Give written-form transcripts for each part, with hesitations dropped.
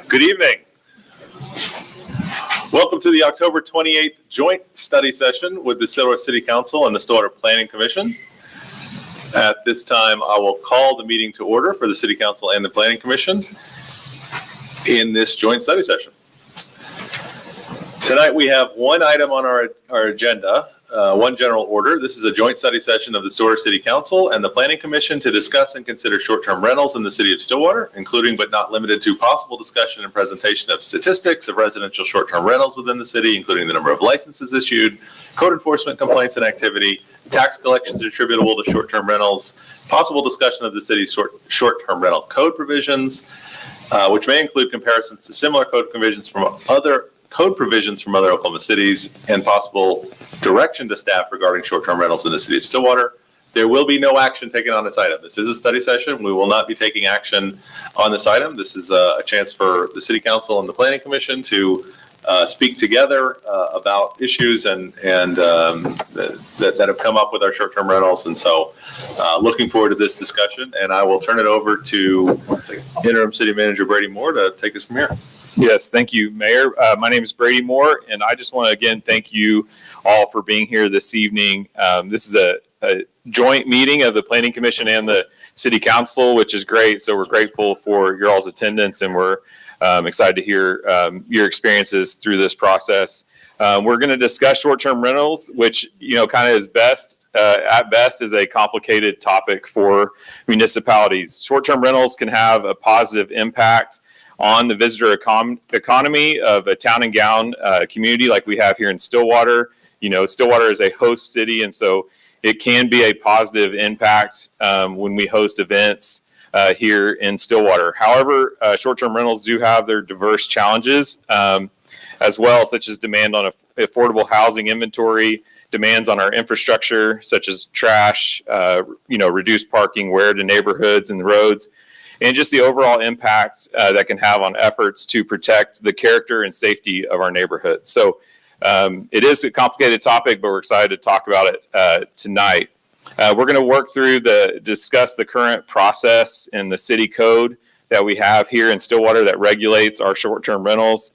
Good evening. Welcome to the October 28th joint study session with the Stillwater City Council and the Stillwater Planning Commission. At this time, I will call the meeting to order for the City Council and the Planning Commission in this joint study session. Tonight we have one item on our agenda, one general order. This is a joint study session of the Stillwater City Council and the Planning Commission to discuss and consider short-term rentals in the city of Stillwater, including but not limited to possible discussion and presentation of statistics of residential short-term rentals within the city, including the number of licenses issued, code enforcement complaints and activity, tax collections attributable to short-term rentals, possible discussion of the city's short-term rental code provisions, which may include comparisons to similar code provisions from other Oklahoma cities, and possible direction to staff regarding short-term rentals in the city of Stillwater. There will be no action taken on this item. This is a study session. We will not be taking action on this item. This is a chance for the City Council and the Planning Commission to speak together about issues and that have come up with our short-term rentals. And so looking forward to this discussion, and I will turn it over to Interim City Manager Brady Moore to take us from here. Yes, thank you, Mayor. My name is Brady Moore, and I just want to again thank you all for being here this evening. This is a joint meeting of the Planning Commission and the City Council, which is great. So we're grateful for your all's attendance, and we're excited to hear your experiences through this process. We're going to discuss short-term rentals, which kind of is at best is a complicated topic for municipalities. Short-term rentals can have a positive impact on the visitor economy of a town and gown community like we have here in Stillwater. Stillwater is a host city, and so it can be a positive impact when we host events here in Stillwater. However, short-term rentals do have their diverse challenges as well, such as demand on affordable housing inventory, demands on our infrastructure, such as trash, reduced parking, wear to neighborhoods and the roads, and just the overall impact that can have on efforts to protect the character and safety of our neighborhood. So it is a complicated topic, but we're excited to talk about it tonight. We're going to discuss the current process in the city code that we have here in Stillwater that regulates our short-term rentals.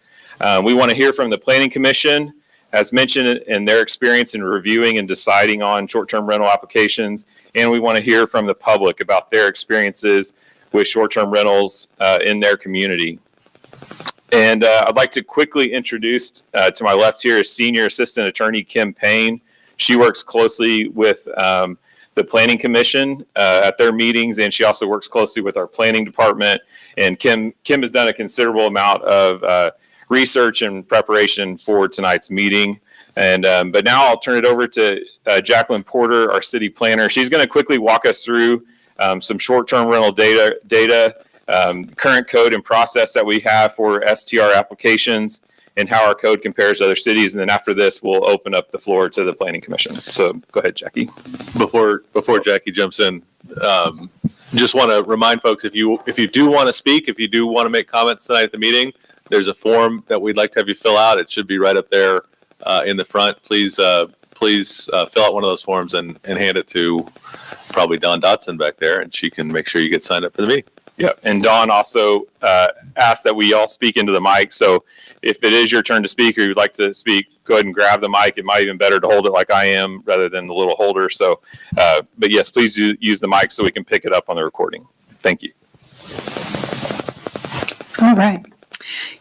We want to hear from the Planning Commission, as mentioned, in their experience in reviewing and deciding on short-term rental applications, and we want to hear from the public about their experiences with short-term rentals in their community. And I'd like to quickly introduce to my left here is Senior Assistant Attorney Kim Payne. She works closely with the Planning Commission at their meetings, and she also works closely with our planning department. And Kim has done a considerable amount of research and preparation for tonight's meeting. And but now I'll turn it over to Jacqueline Porter, our city planner. She's going to quickly walk us through some short-term rental data, current code and process that we have for STR applications, and how our code compares to other cities. And then after this, we'll open up the floor to the Planning Commission. So go ahead, Jackie. Before Jackie jumps in, just want to remind folks, if you do want to speak, if you do want to make comments tonight at the meeting, there's a form that we'd like to have you fill out. It should be right up there in the front. Please fill out one of those forms and hand it to probably Dawn Dotson back there, and she can make sure you get signed up for the meeting. Yeah, and Dawn also asked that we all speak into the mic. So if it is your turn to speak or you'd like to speak, go ahead and grab the mic. It might even better to hold it like I am rather than the little holder. So, but yes, please use the mic so we can pick it up on the recording. Thank you. All right.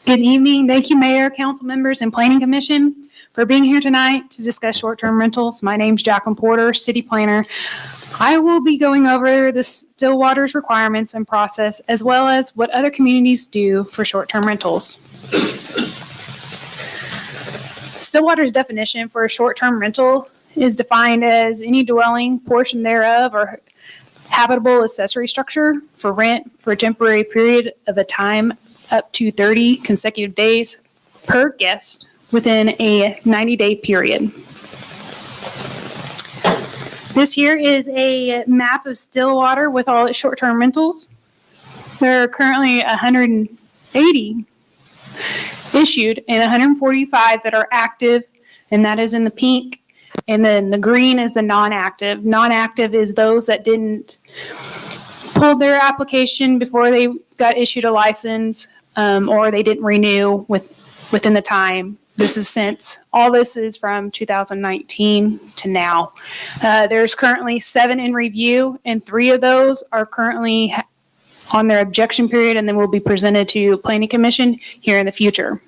Good evening. Thank you, Mayor, council members, and Planning Commission for being here tonight to discuss short-term rentals. My name's Jacqueline Porter, city planner. I will be going over the Stillwater's requirements and process, as well as what other communities do for short-term rentals. Stillwater's definition for a short-term rental is defined as any dwelling, portion thereof, or habitable accessory structure for rent for a temporary period of a time up to 30 consecutive days per guest within a 90-day period. This here is a map of Stillwater with all its short-term rentals. There are currently 180 issued and 145 that are active, and that is in the pink. And then the green is the non-active. Non-active is those that didn't pulled their application before they got issued a license, or they didn't renew within the time. All this is from 2019 to now. There's currently 7 in review, and 3 of those are currently on their objection period, and then will be presented to Planning Commission here in the future.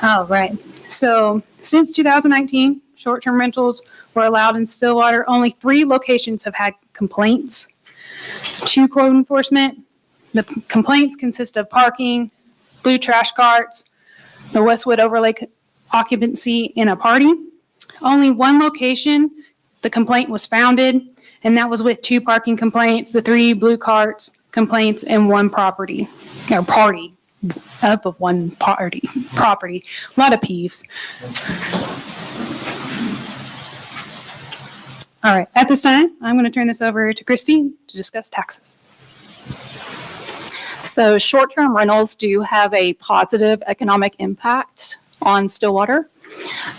All right. So since 2019, short-term rentals were allowed in Stillwater. Only 3 locations have had complaints to code enforcement. The complaints consist of parking, blue trash carts, the Westwood Overlake occupancy in a party. Only 1 location, the complaint was founded, and that was with 2 parking complaints, the 3 blue carts complaints, and 1 party of one property. A lot of peeves. All right, at this time, I'm going to turn this over to Christine to discuss taxes. So short-term rentals do have a positive economic impact on Stillwater.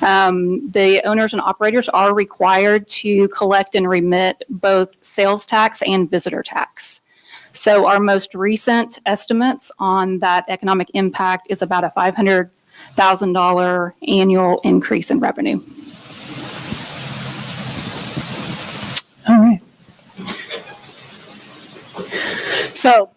The owners and operators are required to collect and remit both sales tax and visitor tax. So our most recent estimates on that economic impact is about a $500,000 annual increase in revenue. All right. So,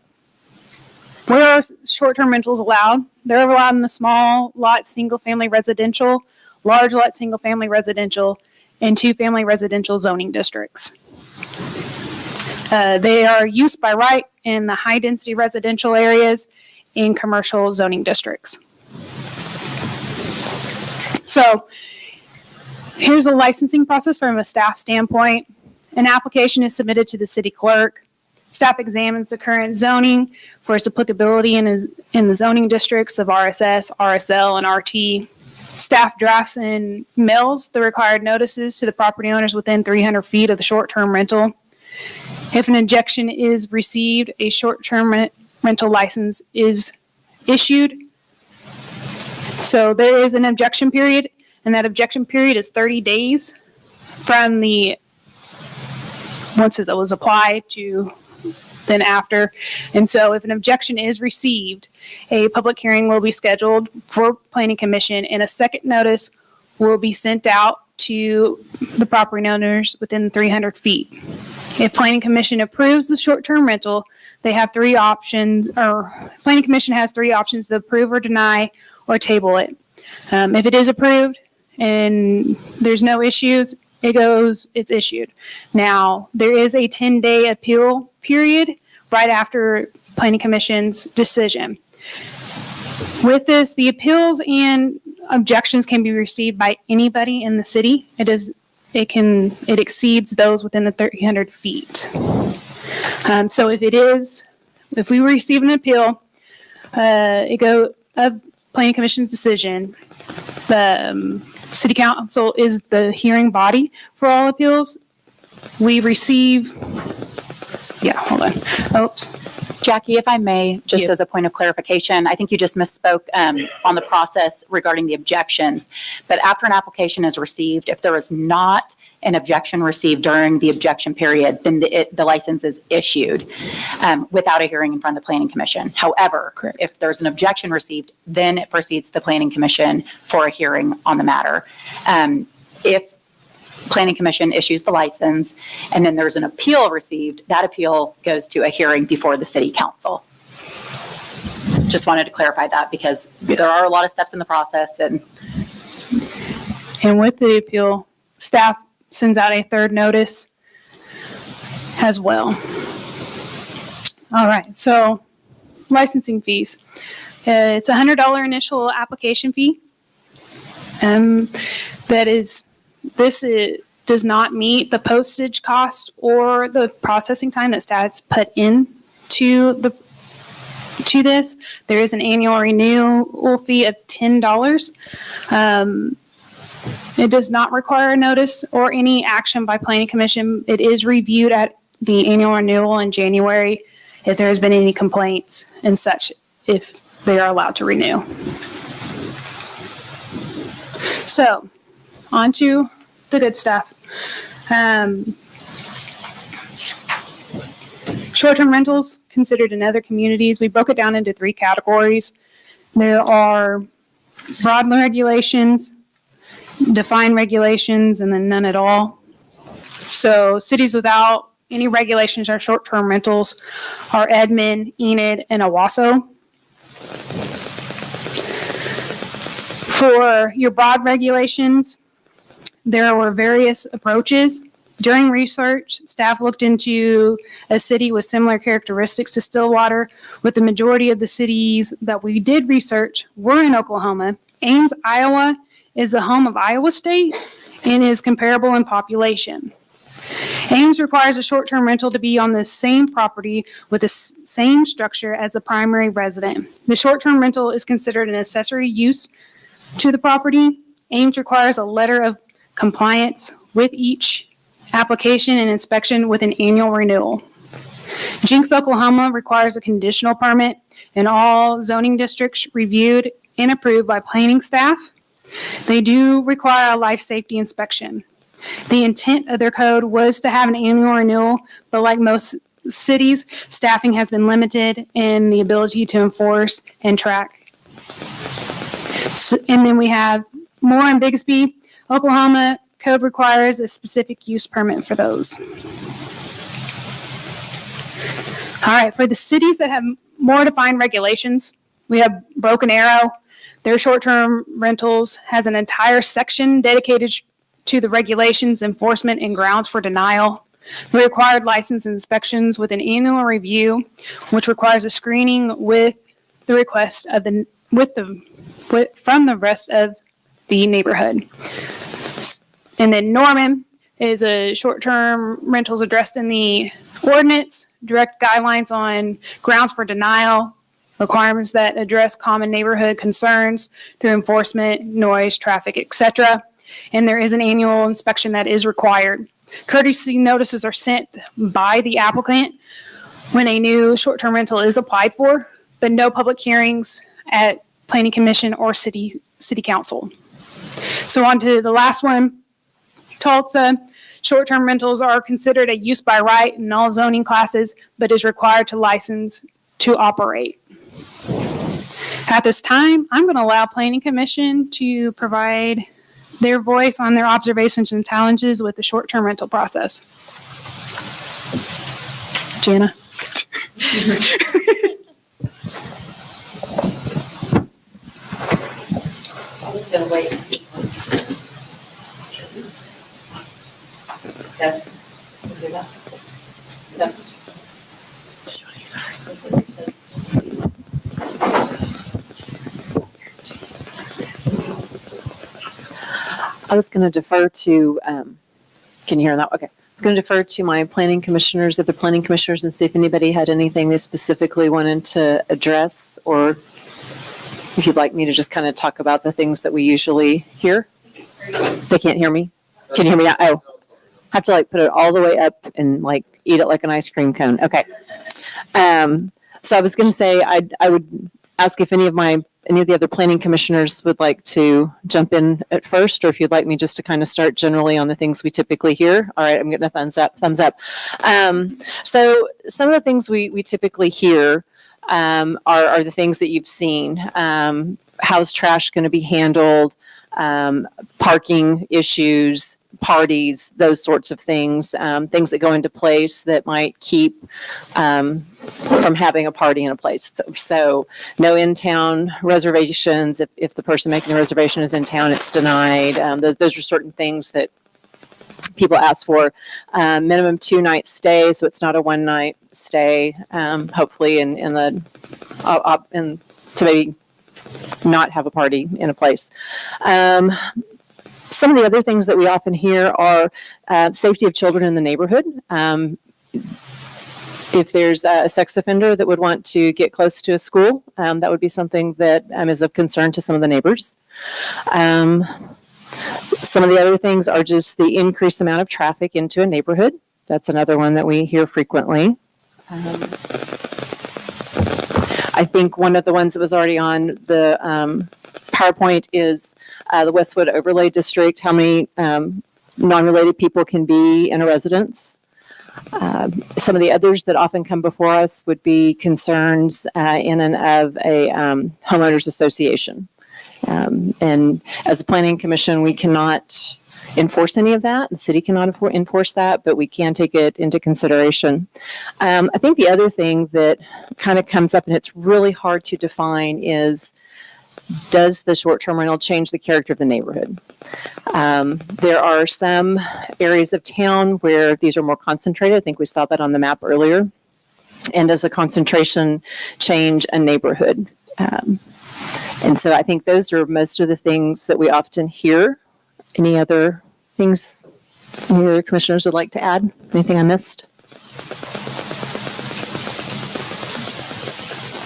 where are short-term rentals allowed? They're allowed in the small lot, single-family residential, large lot, single-family residential, and 2-family residential zoning districts. They are used by right in the high-density residential areas in commercial zoning districts. So, here's a licensing process from a staff standpoint. An application is submitted to the city clerk. Staff examines the current zoning for its applicability in the zoning districts of RSS, RSL, and RT. Staff drafts and mails the required notices to the property owners within 300 feet of the short-term rental. If an objection is received, a short-term rental license is issued. So there is an objection period, and that objection period is 30 days from once it was applied to then after. And so if an objection is received, a public hearing will be scheduled for Planning Commission, and a second notice will be sent out to the property owners within 300 feet. If Planning Commission approves the short-term rental, they have 3 options, or Planning Commission has 3 options to approve or deny or table it. If it is approved and there's no issues, it's issued. Now, there is a 10-day appeal period right after Planning Commission's decision. With this, the appeals and objections can be received by anybody in the city. It exceeds those within the 300 feet. So if we receive an appeal, of Planning Commission's decision, the City Council is the hearing body for all appeals. We receive, hold on. Oops. Jackie, if I may, just Yeah. as a point of clarification, I think you just misspoke on the process regarding the objections. But after an application is received, if there is not an objection received during the objection period, then the license is issued without a hearing in front of the Planning Commission. However, Correct. if there's an objection received, then it proceeds to the Planning Commission for a hearing on the matter. If Planning Commission issues the license and then there's an appeal received, that appeal goes to a hearing before the City Council. Just wanted to clarify that because there are a lot of steps in the process. And with the appeal, staff sends out a 3rd notice as well. All right, so licensing fees. It's a $100 initial application fee. This does not meet the postage cost or the processing time that staff's put in to this. There is an annual renewal fee of $10. It does not require a notice or any action by Planning Commission. It is reviewed at the annual renewal in January if there has been any complaints and such, if they are allowed to renew. So, on to the good stuff. Short-term rentals considered in other communities, we broke it down into 3 categories. There are broad regulations, defined regulations, and then none at all. So cities without any regulations or short-term rentals are Edmond, Enid, and Owasso. For your broad regulations, there were various approaches. During research, staff looked into a city with similar characteristics to Stillwater, with the majority of the cities that we did research were in Oklahoma. Ames, Iowa is the home of Iowa State and is comparable in population. Ames requires a short-term rental to be on the same property with the same structure as the primary resident. The short-term rental is considered an accessory use to the property. Ames requires a letter of compliance with each application and inspection with an annual renewal. Jinx, Oklahoma requires a conditional permit in all zoning districts reviewed and approved by planning staff. They do require a life safety inspection. The intent of their code was to have an annual renewal, but like most cities, staffing has been limited in the ability to enforce and track. And then we have more in Bixby, Oklahoma. Code requires a specific use permit for those. All right, for the cities that have more defined regulations, we have Broken Arrow. Their short-term rentals has an entire section dedicated to the regulations, enforcement, and grounds for denial. The required license inspections with an annual review, which requires a screening with the request of from the rest of the neighborhood. And then Norman is a short-term rentals addressed in the ordinance, direct guidelines on grounds for denial, requirements that address common neighborhood concerns through enforcement, noise, traffic, etc. And there is an annual inspection that is required. Courtesy notices are sent by the applicant when a new short-term rental is applied for, but no public hearings at Planning Commission or City Council. So on to the last one. Tulsa, short-term rentals are considered a use by right in all zoning classes, but is required to license to operate. At this time, I'm going to allow Planning Commission to provide their voice on their observations and challenges with the short-term rental process. Jana. I'm just gonna wait. Yes. We'll do that. Yes. I was going to defer to, can you hear that? Okay. I was going to defer to my planning commissioners, other planning commissioners, and see if anybody had anything they specifically wanted to address, or if you'd like me to just kind of talk about the things that we usually hear. They can't hear me? Can you hear me now? Oh, I have to like put it all the way up and like eat it like an ice cream cone. Okay. So I was going to say, I would ask if any of the other planning commissioners would like to jump in at first, or if you'd like me just to kind of start generally on the things we typically hear. All right, I'm getting a thumbs up. So some of the things we typically hear are the things that you've seen. How's trash going to be handled? Parking issues, parties, those sorts of things, things that go into place that might keep from having a party in a place. So no in-town reservations. If the person making the reservation is in town, it's denied. Those are certain things that people ask for. Minimum 2-night stay, so it's not a 1-night stay. Hopefully, to maybe not have a party in a place. Some of the other things that we often hear are safety of children in the neighborhood. If there's a sex offender that would want to get close to a school, that would be something that is of concern to some of the neighbors. Some of the other things are just the increased amount of traffic into a neighborhood. That's another one that we hear frequently. I think one of the ones that was already on the PowerPoint is the Westwood Overlay District. How many non-related people can be in a residence. Some of the others that often come before us would be concerns in and of a homeowners association. And as a planning commission, we cannot enforce any of that. The city cannot enforce that, but we can take it into consideration. I think the other thing that kind of comes up, and it's really hard to define, is does the short-term rental change the character of the neighborhood? There are some areas of town where these are more concentrated. I think we saw that on the map earlier. And does the concentration change a neighborhood? And so I think those are most of the things that we often hear. Any other things any other commissioners would like to add? Anything I missed?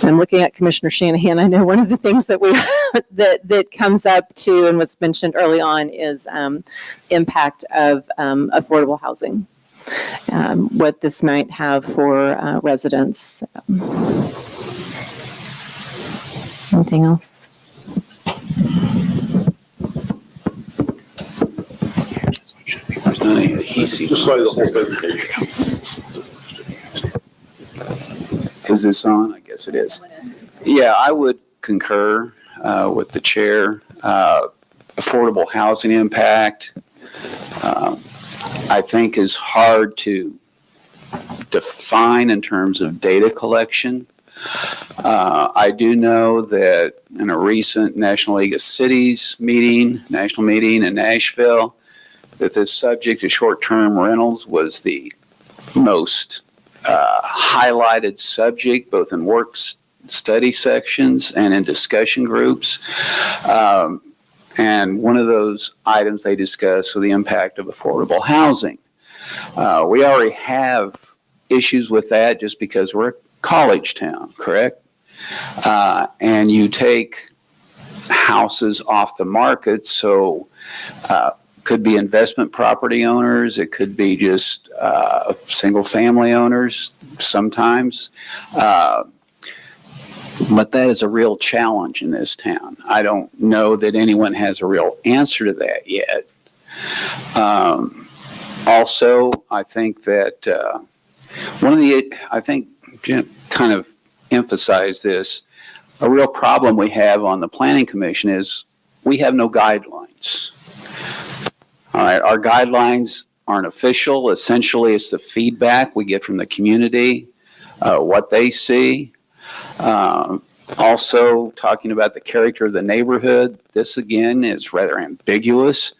I'm looking at Commissioner Shanahan. I know one of the things that we that comes up too and was mentioned early on is impact of affordable housing. What this might have for residents. Anything else? Just slide the whole thing. Is this on? I guess it is. Yeah, I would concur with the chair. Affordable housing impact, I think, is hard to define in terms of data collection. I do know that in a recent National League of Cities national meeting in Nashville, that this subject of short-term rentals was the most highlighted subject, both in work study sections and in discussion groups. And one of those items they discussed was the impact of affordable housing. We already have issues with that just because we're a college town, correct? And you take houses off the market, so could be investment property owners, it could be just single family owners sometimes. But that is a real challenge in this town. I don't know that anyone has a real answer to that yet. Also, I think that I think Jim kind of emphasized this, a real problem we have on the Planning Commission is we have no guidelines. All right, our guidelines aren't official. Essentially, it's the feedback we get from the community, what they see. Also, talking about the character of the neighborhood, this again is rather ambiguous,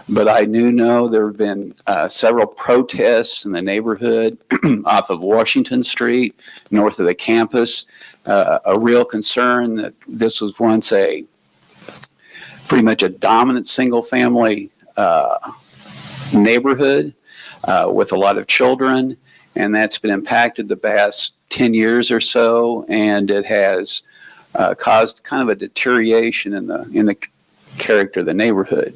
but I do know there have been several protests in the neighborhood off of Washington Street, north of the campus. A real concern that this was once pretty much a dominant single-family neighborhood with a lot of children, and that's been impacted the past 10 years or so, and it has caused kind of a deterioration in the character of the neighborhood.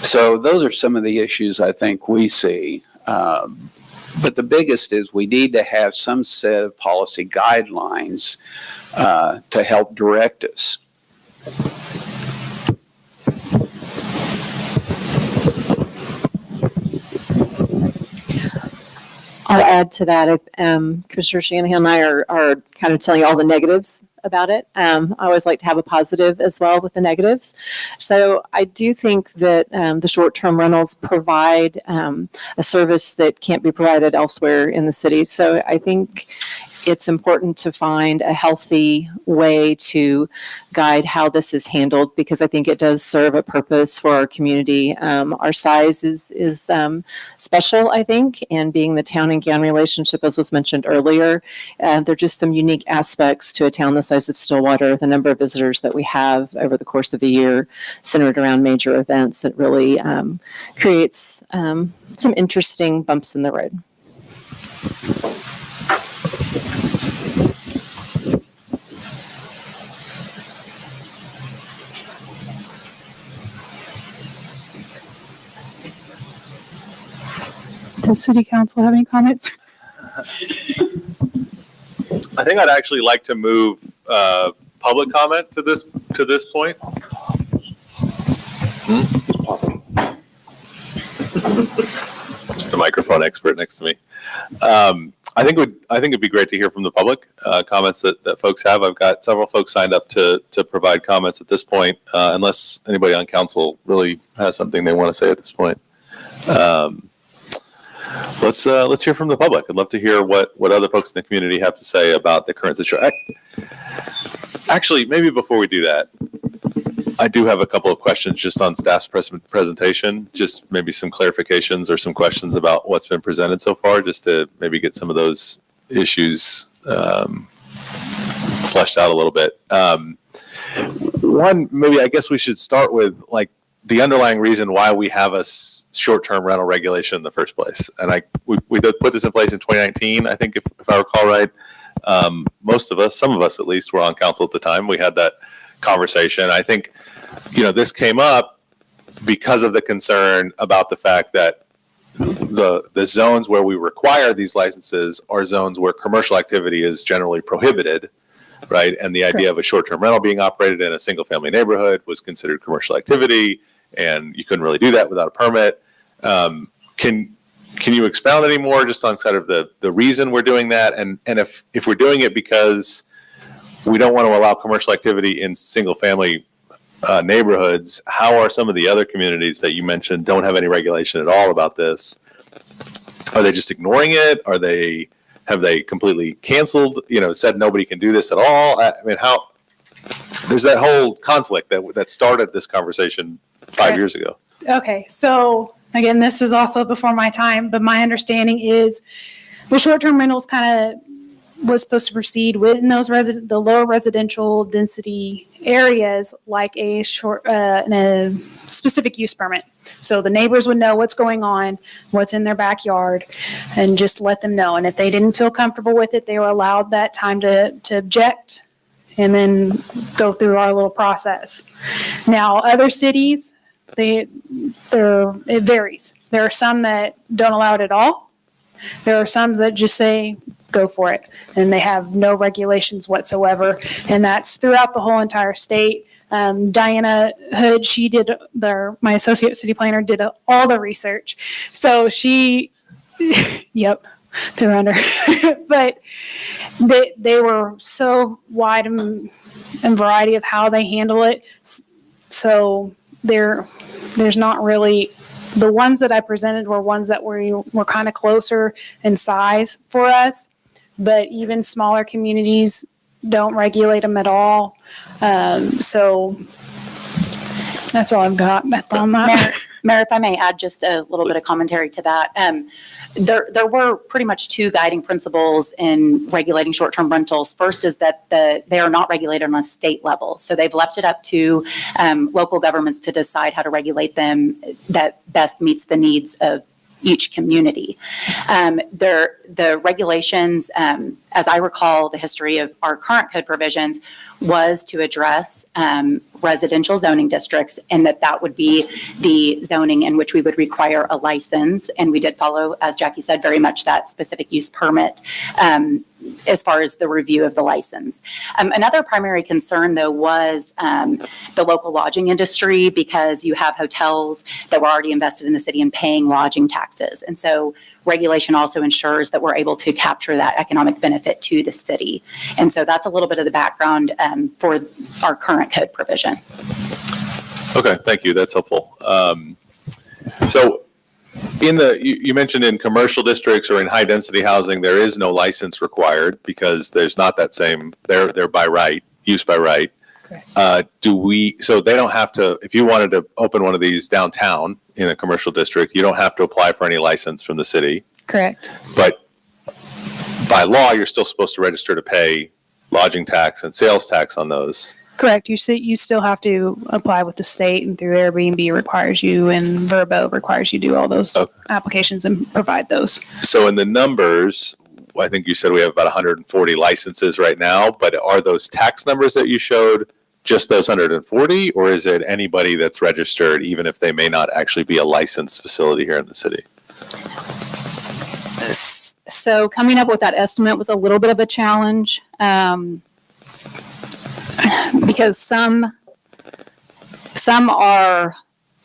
So those are some of the issues I think we see. But the biggest is we need to have some set of policy guidelines to help direct us. I'll add to that. Commissioner Shanahan and I are kind of telling you all the negatives about it. I always like to have a positive as well with the negatives. So I do think that the short-term rentals provide a service that can't be provided elsewhere in the city. So I think it's important to find a healthy way to guide how this is handled, because I think it does serve a purpose for our community. Our size is special, I think, and being the town and gown relationship, as was mentioned earlier, there are just some unique aspects to a town the size of Stillwater, the number of visitors that we have over the course of the year centered around major events. It really creates some interesting bumps in the road. Does city council have any comments? I think I'd actually like to move public comment to this point. Just the microphone expert next to me. I think it'd be great to hear from the public, comments that folks have. I've got several folks signed up to provide comments at this point, unless anybody on council really has something they want to say at this point. Let's hear from the public. I'd love to hear what other folks in the community have to say about the current situation. Actually, maybe before we do that, I do have a couple of questions just on staff's presentation, just maybe some clarifications or some questions about what's been presented so far, just to maybe get some of those issues fleshed out a little bit. One, maybe I guess we should start with like the underlying reason why we have a short-term rental regulation in the first place. And we did put this in place in 2019, I think, if I recall right. Most of us, some of us at least, were on council at the time. We had that conversation. I think, this came up because of the concern about the fact that the zones where we require these licenses are zones where commercial activity is generally prohibited, right? And the idea of a short-term rental being operated in a single-family neighborhood was considered commercial activity, and you couldn't really do that without a permit. Can you expound any more just on sort of the reason we're doing that? And if we're doing it because we don't want to allow commercial activity in single-family neighborhoods, how are some of the other communities that you mentioned don't have any regulation at all about this? Are they just ignoring it? Have they completely canceled, said nobody can do this at all? I mean, there's that whole conflict that started this conversation 5 years ago. Okay, so again, this is also before my time, but my understanding is the short-term rentals kind of was supposed to proceed within those the lower residential density areas, like a specific use permit. So the neighbors would know what's going on, what's in their backyard, and just let them know. And if they didn't feel comfortable with it, they were allowed that time to object and then go through our little process. Now, other cities, it varies. There are some that don't allow it at all. There are some that just say, go for it. And they have no regulations whatsoever. And that's throughout the whole entire state. Diana Hood, she did my associate city planner did all the research. So she, yep, they're under. But they were so wide and variety of how they handle it. So there's not really, the ones that I presented were ones that were kind of closer in size for us, but even smaller communities don't regulate them at all. So that's all I've got on that. Mayor, if I may add just a little bit of commentary to that. There were pretty much two guiding principles in regulating short-term rentals. First is that they are not regulated on a state level. So they've left it up to local governments to decide how to regulate them that best meets the needs of each community. The regulations, as I recall, the history of our current code provisions was to address residential zoning districts, and that would be the zoning in which we would require a license. And we did follow, as Jackie said, very much that specific use permit as far as the review of the license. Another primary concern, though, was the local lodging industry, because you have hotels that were already invested in the city and paying lodging taxes. And so regulation also ensures that we're able to capture that economic benefit to the city. And so that's a little bit of the background for our current code provision. Okay, thank you. That's helpful. So you mentioned in commercial districts or in high density housing, there is no license required because there's not that same, they're by right, use by right. So they don't have to, if you wanted to open one of these downtown in a commercial district, you don't have to apply for any license from the city. Correct. But by law, you're still supposed to register to pay lodging tax and sales tax on those. Correct. You still have to apply with the state, and through Airbnb requires you, and Vrbo requires you do all those applications and provide those. So in the numbers, I think you said we have about 140 licenses right now, but are those tax numbers that you showed just those 140, or is it anybody that's registered, even if they may not actually be a licensed facility here in the city? So coming up with that estimate was a little bit of a challenge, because some are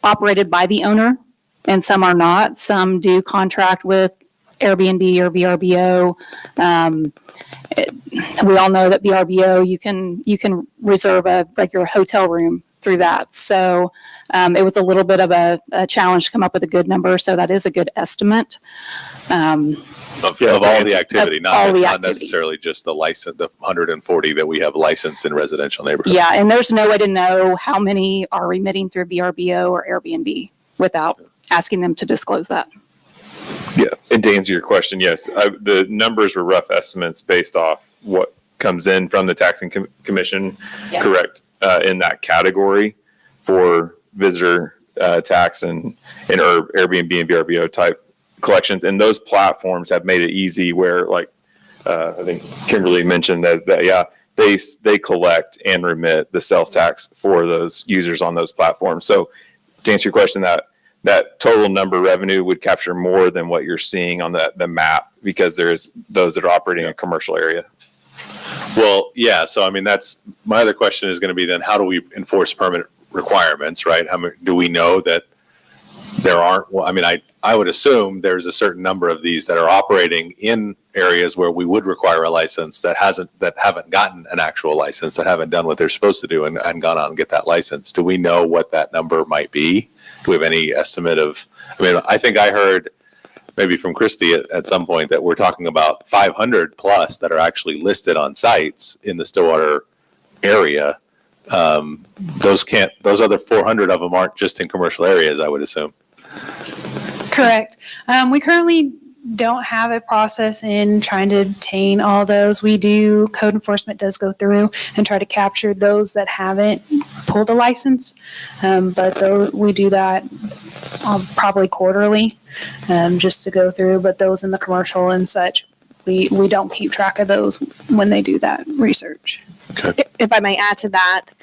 operated by the owner and some are not. Some do contract with Airbnb or VRBO. We all know that VRBO, you can reserve a regular hotel room through that. So it was a little bit of a challenge to come up with a good number. So that is a good estimate. Of all the activity, Of all the not activity. necessarily just the license, the 140 that we have licensed in residential neighborhoods. Yeah, and there's no way to know how many are remitting through VRBO or Airbnb without asking them to disclose that. Yeah, and to answer your question, yes, the numbers were rough estimates based off what comes in from the taxing commission, Yeah. correct, in that category for visitor tax and Airbnb and VRBO type collections. And those platforms have made it easy where, like, I think Kimberly mentioned that yeah, they collect and remit the sales tax for those users on those platforms. So to answer your question, that total number revenue would capture more than what you're seeing on the map, because there's those that are operating in a commercial area. Well, yeah. So, I mean, that's my other question is going to be then how do we enforce permit requirements, right? How many, do we know that there aren't? Well, I mean, I would assume there's a certain number of these that are operating in areas where we would require a license that haven't gotten an actual license, that haven't done what they're supposed to do and gone out and get that license. Do we know what that number might be? Do we have any estimate of, I mean, I think I heard maybe from Christy at some point that we're talking about 500 plus that are actually listed on sites in the Stillwater area. Those other 400 of them aren't just in commercial areas, I would assume. Correct. We currently don't have a process in trying to obtain all those. We do, code enforcement does go through and try to capture those that haven't pulled a license. But we do that probably quarterly, just to go through. But those in the commercial and such, we don't keep track of those when they do that research. If I may add to that,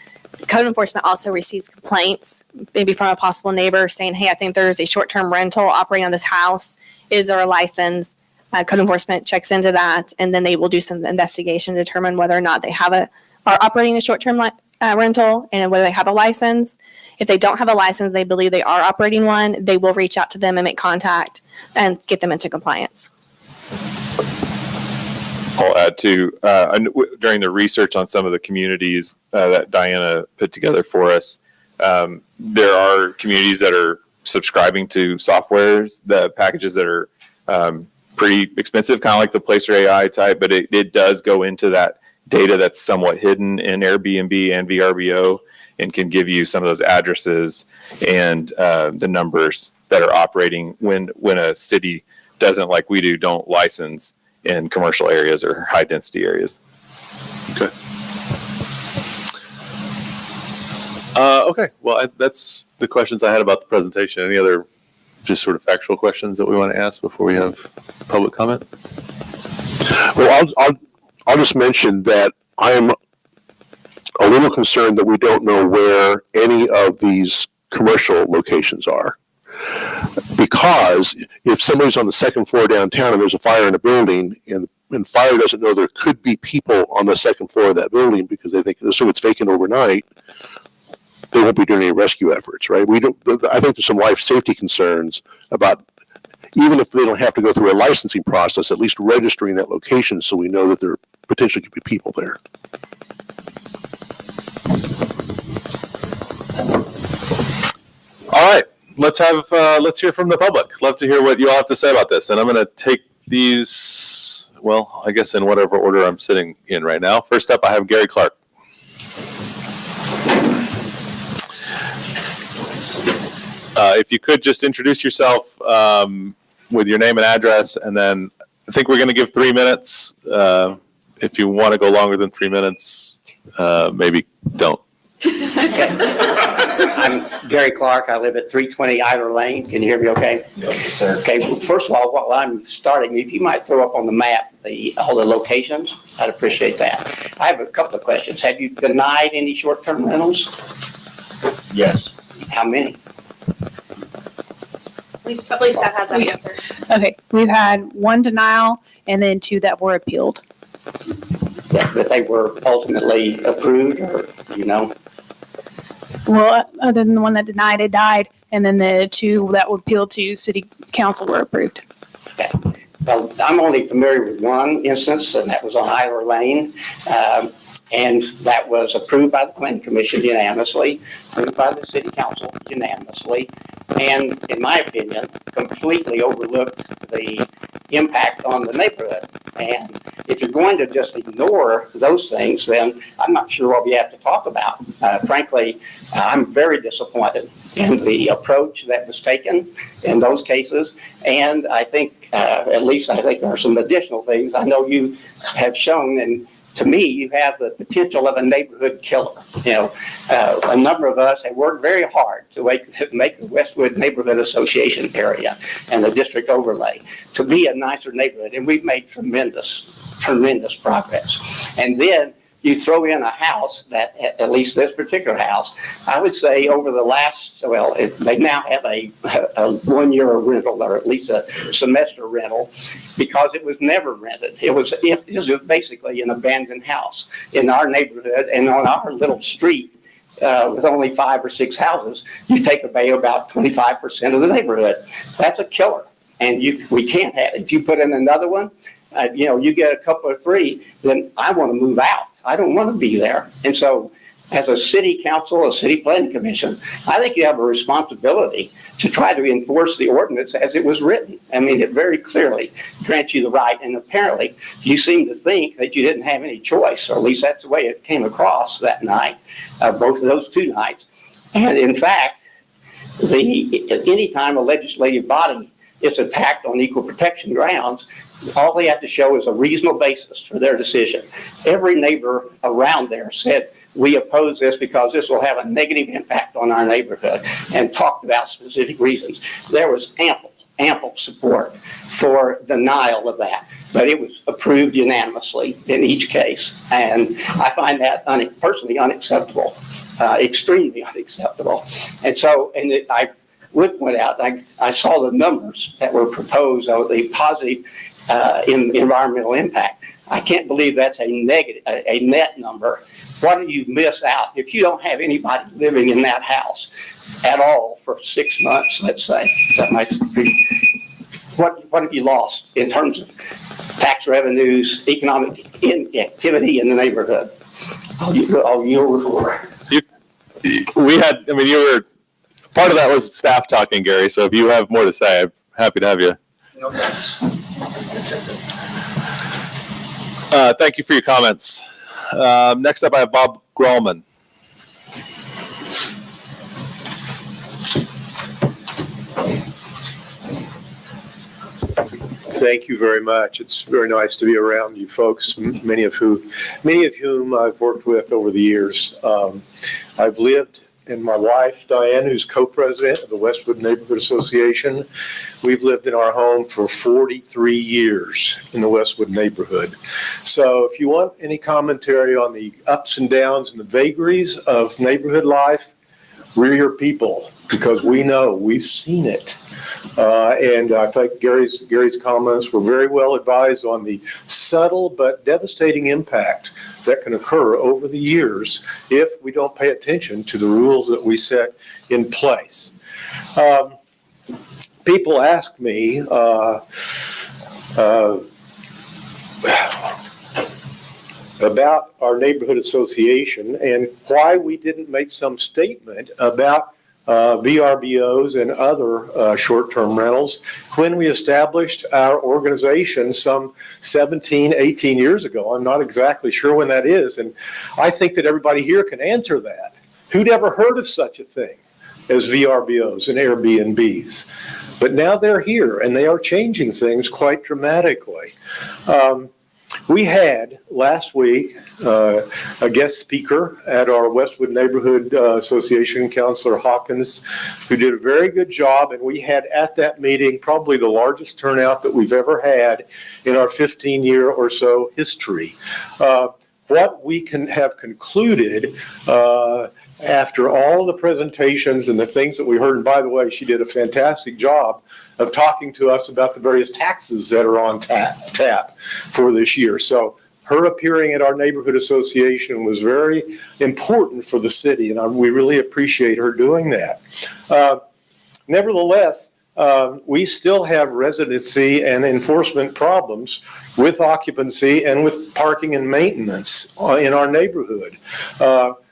code enforcement also receives complaints, maybe from a possible neighbor saying, hey, I think there's a short-term rental operating on this house. Is there a license? Code enforcement checks into that, and then they will do some investigation to determine whether or not they are operating a short-term rental and whether they have a license. If they don't have a license, they believe they are operating one, they will reach out to them and make contact and get them into compliance. I'll add to, during the research on some of the communities that Diana put together for us, there are communities that are subscribing to softwares, the packages that are pretty expensive, kind of like the Placer AI type, but it does go into that data that's somewhat hidden in Airbnb and VRBO and can give you some of those addresses and the numbers that are operating when a city doesn't, like we do, don't license in commercial areas or high density areas. Okay. Okay. Well, that's the questions I had about the presentation. Any other just sort of factual questions that we want to ask before we have public comment? Well, I'll just mention that I am a little concerned that we don't know where any of these commercial locations are. Because if somebody's on the second floor downtown and there's a fire in a building and fire doesn't know there could be people on the second floor of that building because they think, so it's vacant overnight, they won't be doing any rescue efforts, right? I think there's some life safety concerns about, even if they don't have to go through a licensing process, at least registering that location so we know that there potentially could be people there. All right. Let's hear from the public. Love to hear what you all have to say about this. And I'm going to take these, well, I guess in whatever order I'm sitting in right now. First up, I have Gary Clark. If you could just introduce yourself with your name and address, and then I think we're going to give 3 minutes. If you want to go longer than 3 minutes, maybe don't. I'm Gary Clark. I live at 320 Idler Lane. Can you hear me okay? Yes, sir. Okay, well, first of all, while I'm starting, if you might throw up on the map all the locations, I'd appreciate that. I have a couple of questions. Have you denied any short-term rentals? Yes. How many? I believe Steph has that answer. Okay, we've had one denial and then 2 that were appealed. Yeah, that they were ultimately approved, or, you know? Well, other than the one that denied, it died, and then the two that would appeal to city council were approved. Well, I'm only familiar with one instance, and that was on Isler Lane. And that was approved by the planning commission unanimously, approved by the city council unanimously, and in my opinion, completely overlooked the impact on the neighborhood. And if you're going to just ignore those things, then I'm not sure what we have to talk about. Frankly, I'm very disappointed in the approach that was taken in those cases. And I think, at least I think there are some additional things I know you have shown, and to me, you have the potential of a neighborhood killer. You know, a number of us have worked very hard to make the Westwood Neighborhood Association area and the district overlay to be a nicer neighborhood, and we've made tremendous progress. And then you throw in a house that, at least this particular house, I would say over the last, well, they now have a 1 year rental, or at least a semester rental, because it was never rented. It was basically an abandoned house in our neighborhood and on our little street. With only 5 or 6 houses, you take away about 25% of the neighborhood. That's a killer, and we can't have it. If you put in another one, you get a couple or 3, then I want to move out. I don't want to be there. And so as a city council, a city planning commission, I think you have a responsibility to try to enforce the ordinance as it was written. I mean, it very clearly grants you the right. And apparently you seem to think that you didn't have any choice, or at least that's the way it came across that night, both of those 2 nights. And in fact, anytime a legislative body is attacked on equal protection grounds, all they have to show is a reasonable basis for their decision. Every neighbor around there said, we oppose this because this will have a negative impact on our neighborhood, and talked about specific reasons. There was ample support for denial of that, but it was approved unanimously in each case. And I find that personally unacceptable, extremely unacceptable. And so, I would point out, I saw the numbers that were proposed of the positive environmental impact. I can't believe that's a net number. What do you miss out if you don't have anybody living in that house at all for 6 months, let's say? That might be, what have you lost in terms of tax revenues, economic activity in the neighborhood? You were part of that was staff talking, Gary. So if you have more to say, I'm happy to have you. No, thanks. Thank you for your comments. Next up, I have Bob Grallman. Thank you very much. It's very nice to be around you folks, many of whom I've worked with over the years. I've lived, and my wife, Diane, who's co-president of the Westwood Neighborhood Association, we've lived in our home for 43 years in the Westwood neighborhood. So if you want any commentary on the ups and downs and the vagaries of neighborhood life, we're your people, because we know, we've seen it. And I think Gary's comments were very well advised on the subtle but devastating impact that can occur over the years if we don't pay attention to the rules that we set in place. People ask me about our neighborhood association and why we didn't make some statement about VRBOs and other short-term rentals when we established our organization some 17, 18 years ago. I'm not exactly sure when that is, and I think that everybody here can answer that. Who'd ever heard of such a thing as VRBOs and Airbnbs? But now they're here, and they are changing things quite dramatically. We had last week a guest speaker at our Westwood Neighborhood Association, Councilor Hawkins, who did a very good job, and we had at that meeting probably the largest turnout that we've ever had in our 15-year or so history. What we can have concluded after all of the presentations and the things that we heard, and by the way, she did a fantastic job of talking to us about the various taxes that are on tap for this year. So her appearing at our neighborhood association was very important for the city, and we really appreciate her doing that. nevertheless, we still have residency and enforcement problems with occupancy and with parking and maintenance in our neighborhood.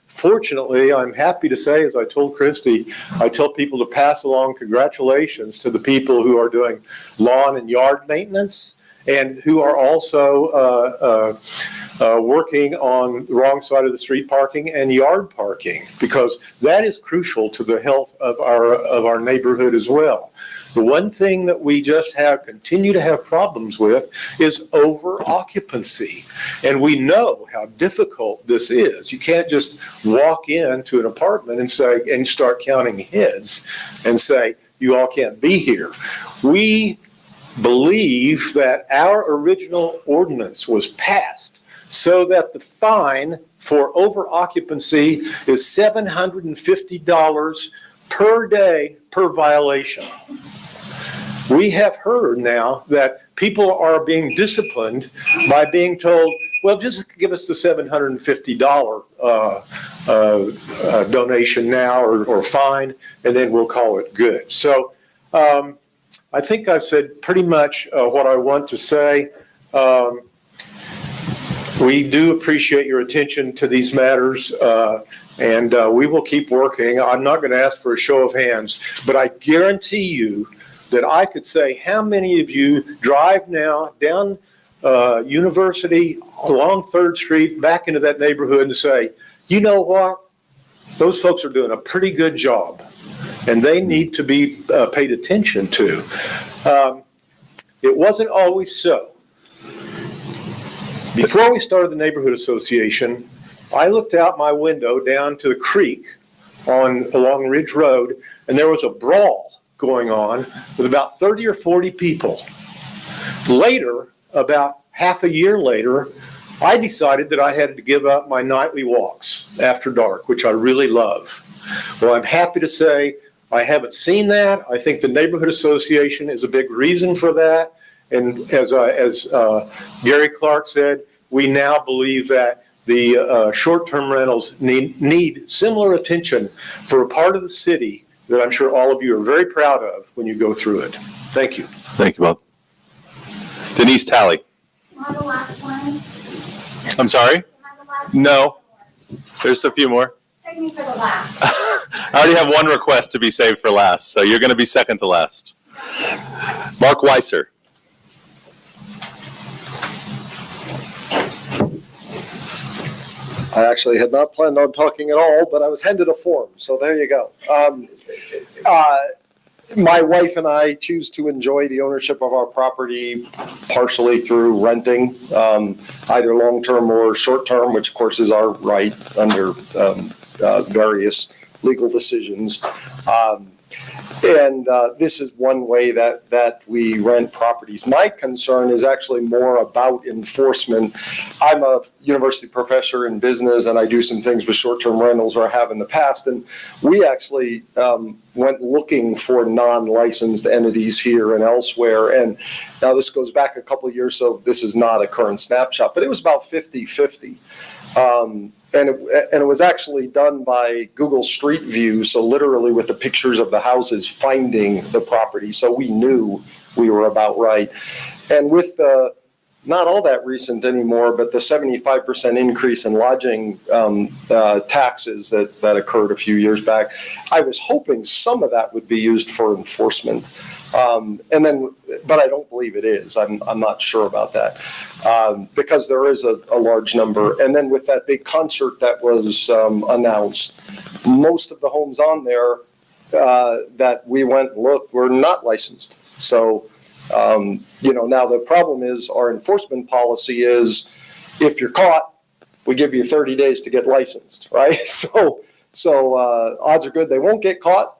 Fortunately, I'm happy to say, as I told Christy, I tell people to pass along congratulations to the people who are doing lawn and yard maintenance and who are also working on the wrong side of the street parking and yard parking, because that is crucial to the health of our neighborhood as well. The one thing that we just continue to have problems with is over occupancy. And we know how difficult this is. You can't just walk into an apartment and start counting heads and say, you all can't be here. We believe that our original ordinance was passed so that the fine for over occupancy is $750 per day per violation. We have heard now that people are being disciplined by being told, well, just give us the $750 donation now or fine, and then we'll call it good. So I think I've said pretty much what I want to say. We do appreciate your attention to these matters, and we will keep working. I'm not going to ask for a show of hands, but I guarantee you that I could say how many of you drive now down University along 3rd Street back into that neighborhood and say, you know what, those folks are doing a pretty good job and they need to be paid attention to. It wasn't always so. Before we started the neighborhood association, I looked out my window down to the creek along Ridge Road, and there was a brawl going on with about 30 or 40 people. Later, about half a year later, I decided that I had to give up my nightly walks after dark, which I really love. Well, I'm happy to say I haven't seen that. I think the neighborhood association is a big reason for that. And as Gary Clark said, we now believe that the short-term rentals need similar attention for a part of the city that I'm sure all of you are very proud of when you go through it. Thank you. Thank you, Bob. Denise Talley. I'm sorry? No. There's a few more. Take me for the last. I already have one request to be saved for last, so you're going to be second to last. Mark Weiser. I actually had not planned on talking at all, but I was handed a form, so there you go. My wife and I choose to enjoy the ownership of our property partially through renting, either long-term or short-term, which of course is our right under various legal decisions. And this is one way that we rent properties. My concern is actually more about enforcement. I'm a university professor in business, and I do some things with short-term rentals, or have in the past. And we actually went looking for non-licensed entities here and elsewhere. And now this goes back a couple of years, so this is not a current snapshot, but it was about 50-50. And it was actually done by Google Street View, so literally with the pictures of the houses finding the property, so we knew we were about right. And with the, not all that recent anymore, but the 75% increase in lodging taxes that occurred a few years back, I was hoping some of that would be used for enforcement. But I don't believe it is. I'm not sure about that because there is a large number. And then with that big concert that was announced, most of the homes on there that we went and looked were not licensed. So, now the problem is our enforcement policy is if you're caught, we give you 30 days to get licensed, right? So odds are good they won't get caught.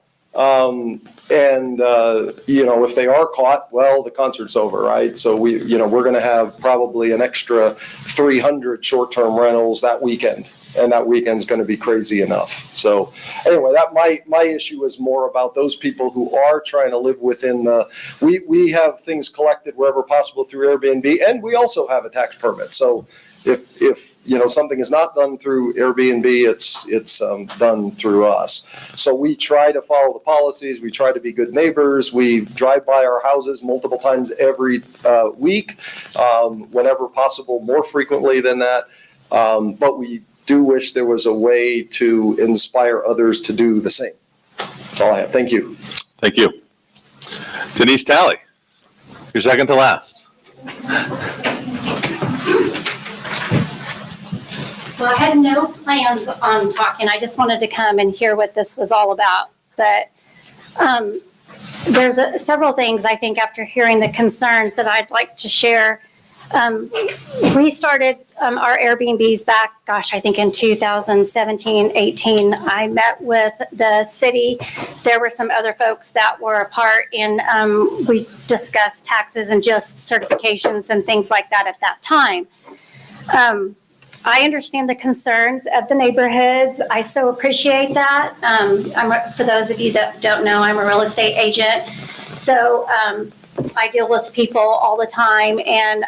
If they are caught, well, the concert's over, right? So we're going to have probably an extra 300 short-term rentals that weekend, and that weekend's going to be crazy enough. So anyway, that my issue is more about those people who are trying to live within we have things collected wherever possible through Airbnb, and we also have a tax permit. So if something is not done through Airbnb, it's done through us. So we try to follow the policies. We try to be good neighbors. We drive by our houses multiple times every week, whenever possible, more frequently than that. But we do wish there was a way to inspire others to do the same. That's all I have. Thank you. Thank you. Denise Talley, you're second to last. Well, I had no plans on talking. I just wanted to come and hear what this was all about. But there's several things I think after hearing the concerns that I'd like to share. We started our Airbnbs back, I think in 2017, 18. I met with the city. There were some other folks that were a part, and we discussed taxes and just certifications and things like that at that time. I understand the concerns of the neighborhoods. I so appreciate that. For those of you that don't know, I'm a real estate agent. So I deal with people all the time, and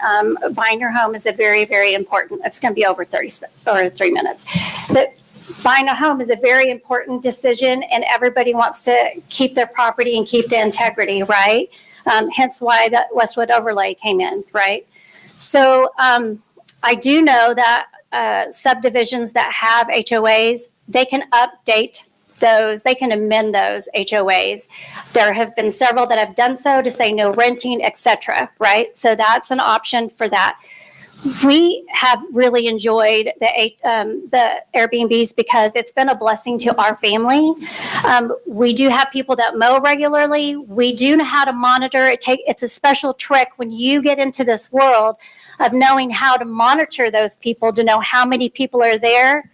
buying your home is a very, very important. It's going to be over 3 minutes. But buying a home is a very important decision, and everybody wants to keep their property and keep the integrity, right? Hence why the Westwood overlay came in, right? So I do know that subdivisions that have HOAs, they can update those, they can amend those HOAs. There have been several that have done so to say no renting, etc., right? So that's an option for that. We have really enjoyed the Airbnbs because it's been a blessing to our family. We do have people that mow regularly. We do know how to monitor. It's a special trick when you get into this world of knowing how to monitor those people, to know how many people are there.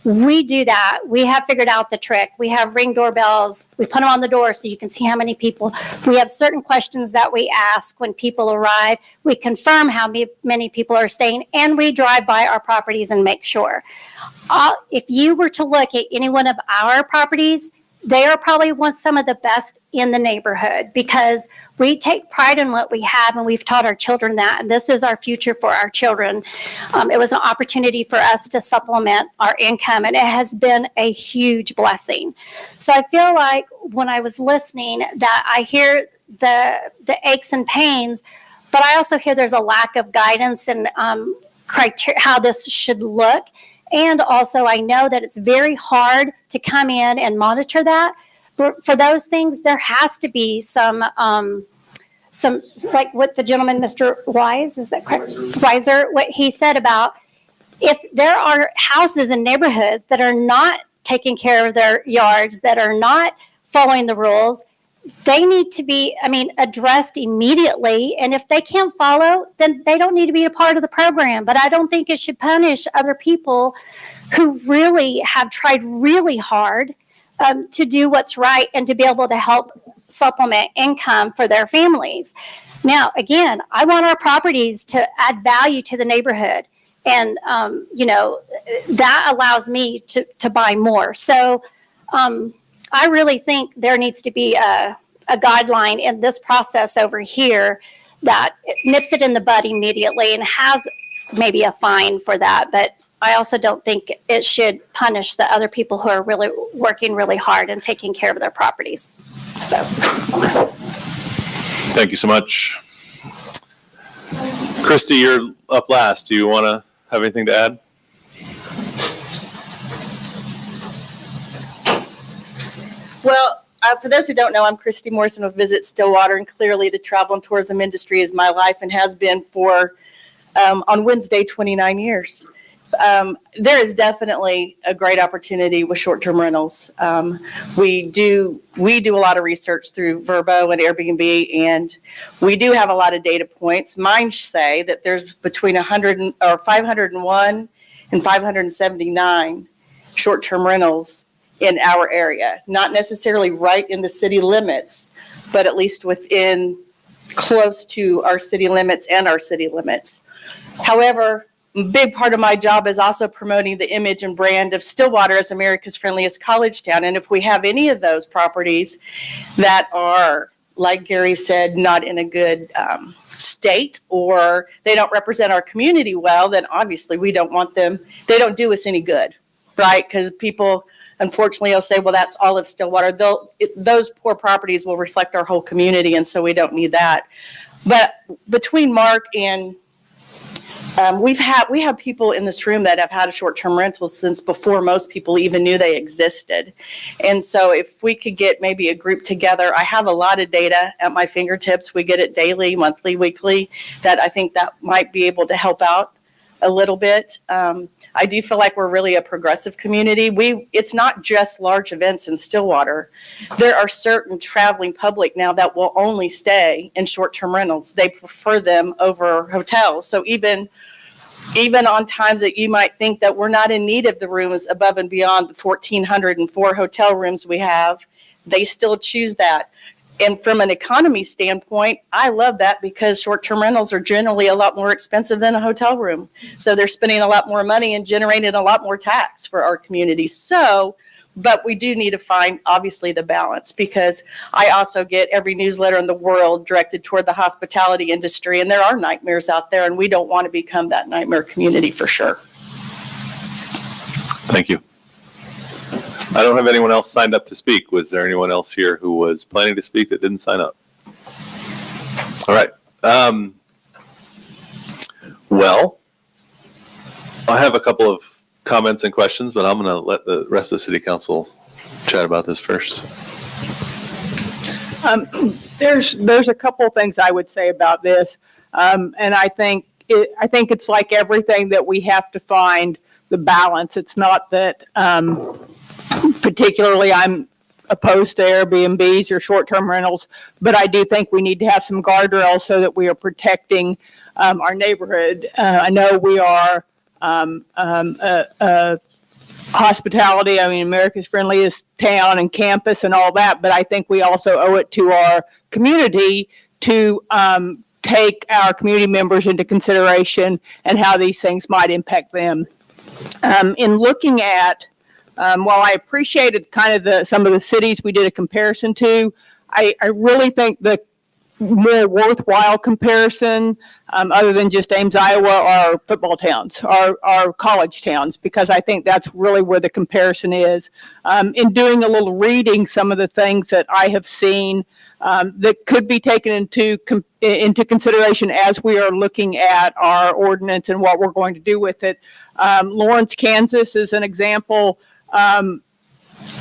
We do that. We have figured out the trick. We have Ring doorbells. We put them on the door so you can see how many people. We have certain questions that we ask when people arrive. We confirm how many people are staying, and we drive by our properties and make sure. If you were to look at any one of our properties, they are probably some of the best in the neighborhood because we take pride in what we have, and we've taught our children that, and this is our future for our children. It was an opportunity for us to supplement our income, and it has been a huge blessing. So I feel like when I was listening that I hear the aches and pains, but I also hear there's a lack of guidance and criteria how this should look. And also, I know that it's very hard to come in and monitor that. For those things, there has to be some like what the gentleman, Mr. Wise, is that correct? Weiser, what he said about if there are houses and neighborhoods that are not taking care of their yards, that are not following the rules, they need to be, addressed immediately. And if they can't follow, then they don't need to be a part of the program. But I don't think it should punish other people who really have tried really hard to do what's right and to be able to help supplement income for their families. Now, again, I want our properties to add value to the neighborhood. And, that allows me to buy more. So, I really think there needs to be a guideline in this process over here that nips it in the bud immediately and has maybe a fine for that. But I also don't think it should punish the other people who are really working really hard and taking care of their properties. So. Thank you so much. Christy, you're up last. Do you want to have anything to add? Well, for those who don't know, I'm Christy Morrison with Visit Stillwater, and clearly the travel and tourism industry is my life and has been for, on Wednesday, 29 years. There is definitely a great opportunity with short-term rentals. We do a lot of research through Vrbo and Airbnb, and we do have a lot of data points. Mine say that there's between 501 and 579 short-term rentals in our area, not necessarily right in the city limits, but at least within close to our city limits and our city limits. However, a big part of my job is also promoting the image and brand of Stillwater as America's friendliest college town. And if we have any of those properties that are, like Gary said, not in a good state or they don't represent our community well, then obviously we don't want them. They don't do us any good, right? Because people, unfortunately, will say, well, that's all of Stillwater. Those poor properties will reflect our whole community, and so we don't need that. But between Mark and we have people in this room that have had a short-term rental since before most people even knew they existed. And so if we could get maybe a group together, I have a lot of data at my fingertips. We get it daily, monthly, weekly, that I think that might be able to help out a little bit. I do feel like we're really a progressive community. It's not just large events in Stillwater. There are certain traveling public now that will only stay in short-term rentals. They prefer them over hotels. So even on times that you might think that we're not in need of the rooms above and beyond the 1,404 hotel rooms we have, they still choose that. And from an economy standpoint, I love that because short-term rentals are generally a lot more expensive than a hotel room. So they're spending a lot more money and generating a lot more tax for our community. So, but we do need to find, obviously, the balance, because I also get every newsletter in the world directed toward the hospitality industry, and there are nightmares out there, and we don't want to become that nightmare community for sure. Thank you. I don't have anyone else signed up to speak. Was there anyone else here who was planning to speak that didn't sign up? All right. Well, I have a couple of comments and questions, but I'm going to let the rest of the city council chat about this first. There's a couple of things I would say about this, and I think it's like everything that we have to find the balance. It's not that particularly I'm opposed to Airbnbs or short-term rentals, but I do think we need to have some guardrails so that we are protecting our neighborhood. I know we are hospitality, I mean, America's friendliest town and campus and all that, but I think we also owe it to our community to take our community members into consideration and how these things might impact them. In looking at, while I appreciated kind of some of the cities we did a comparison to, I really think the more worthwhile comparison, other than just Ames, Iowa, are football towns, are college towns, because I think that's really where the comparison is. In doing a little reading, some of the things that I have seen that could be taken into consideration as we are looking at our ordinance and what we're going to do with it. Lawrence, Kansas is an example.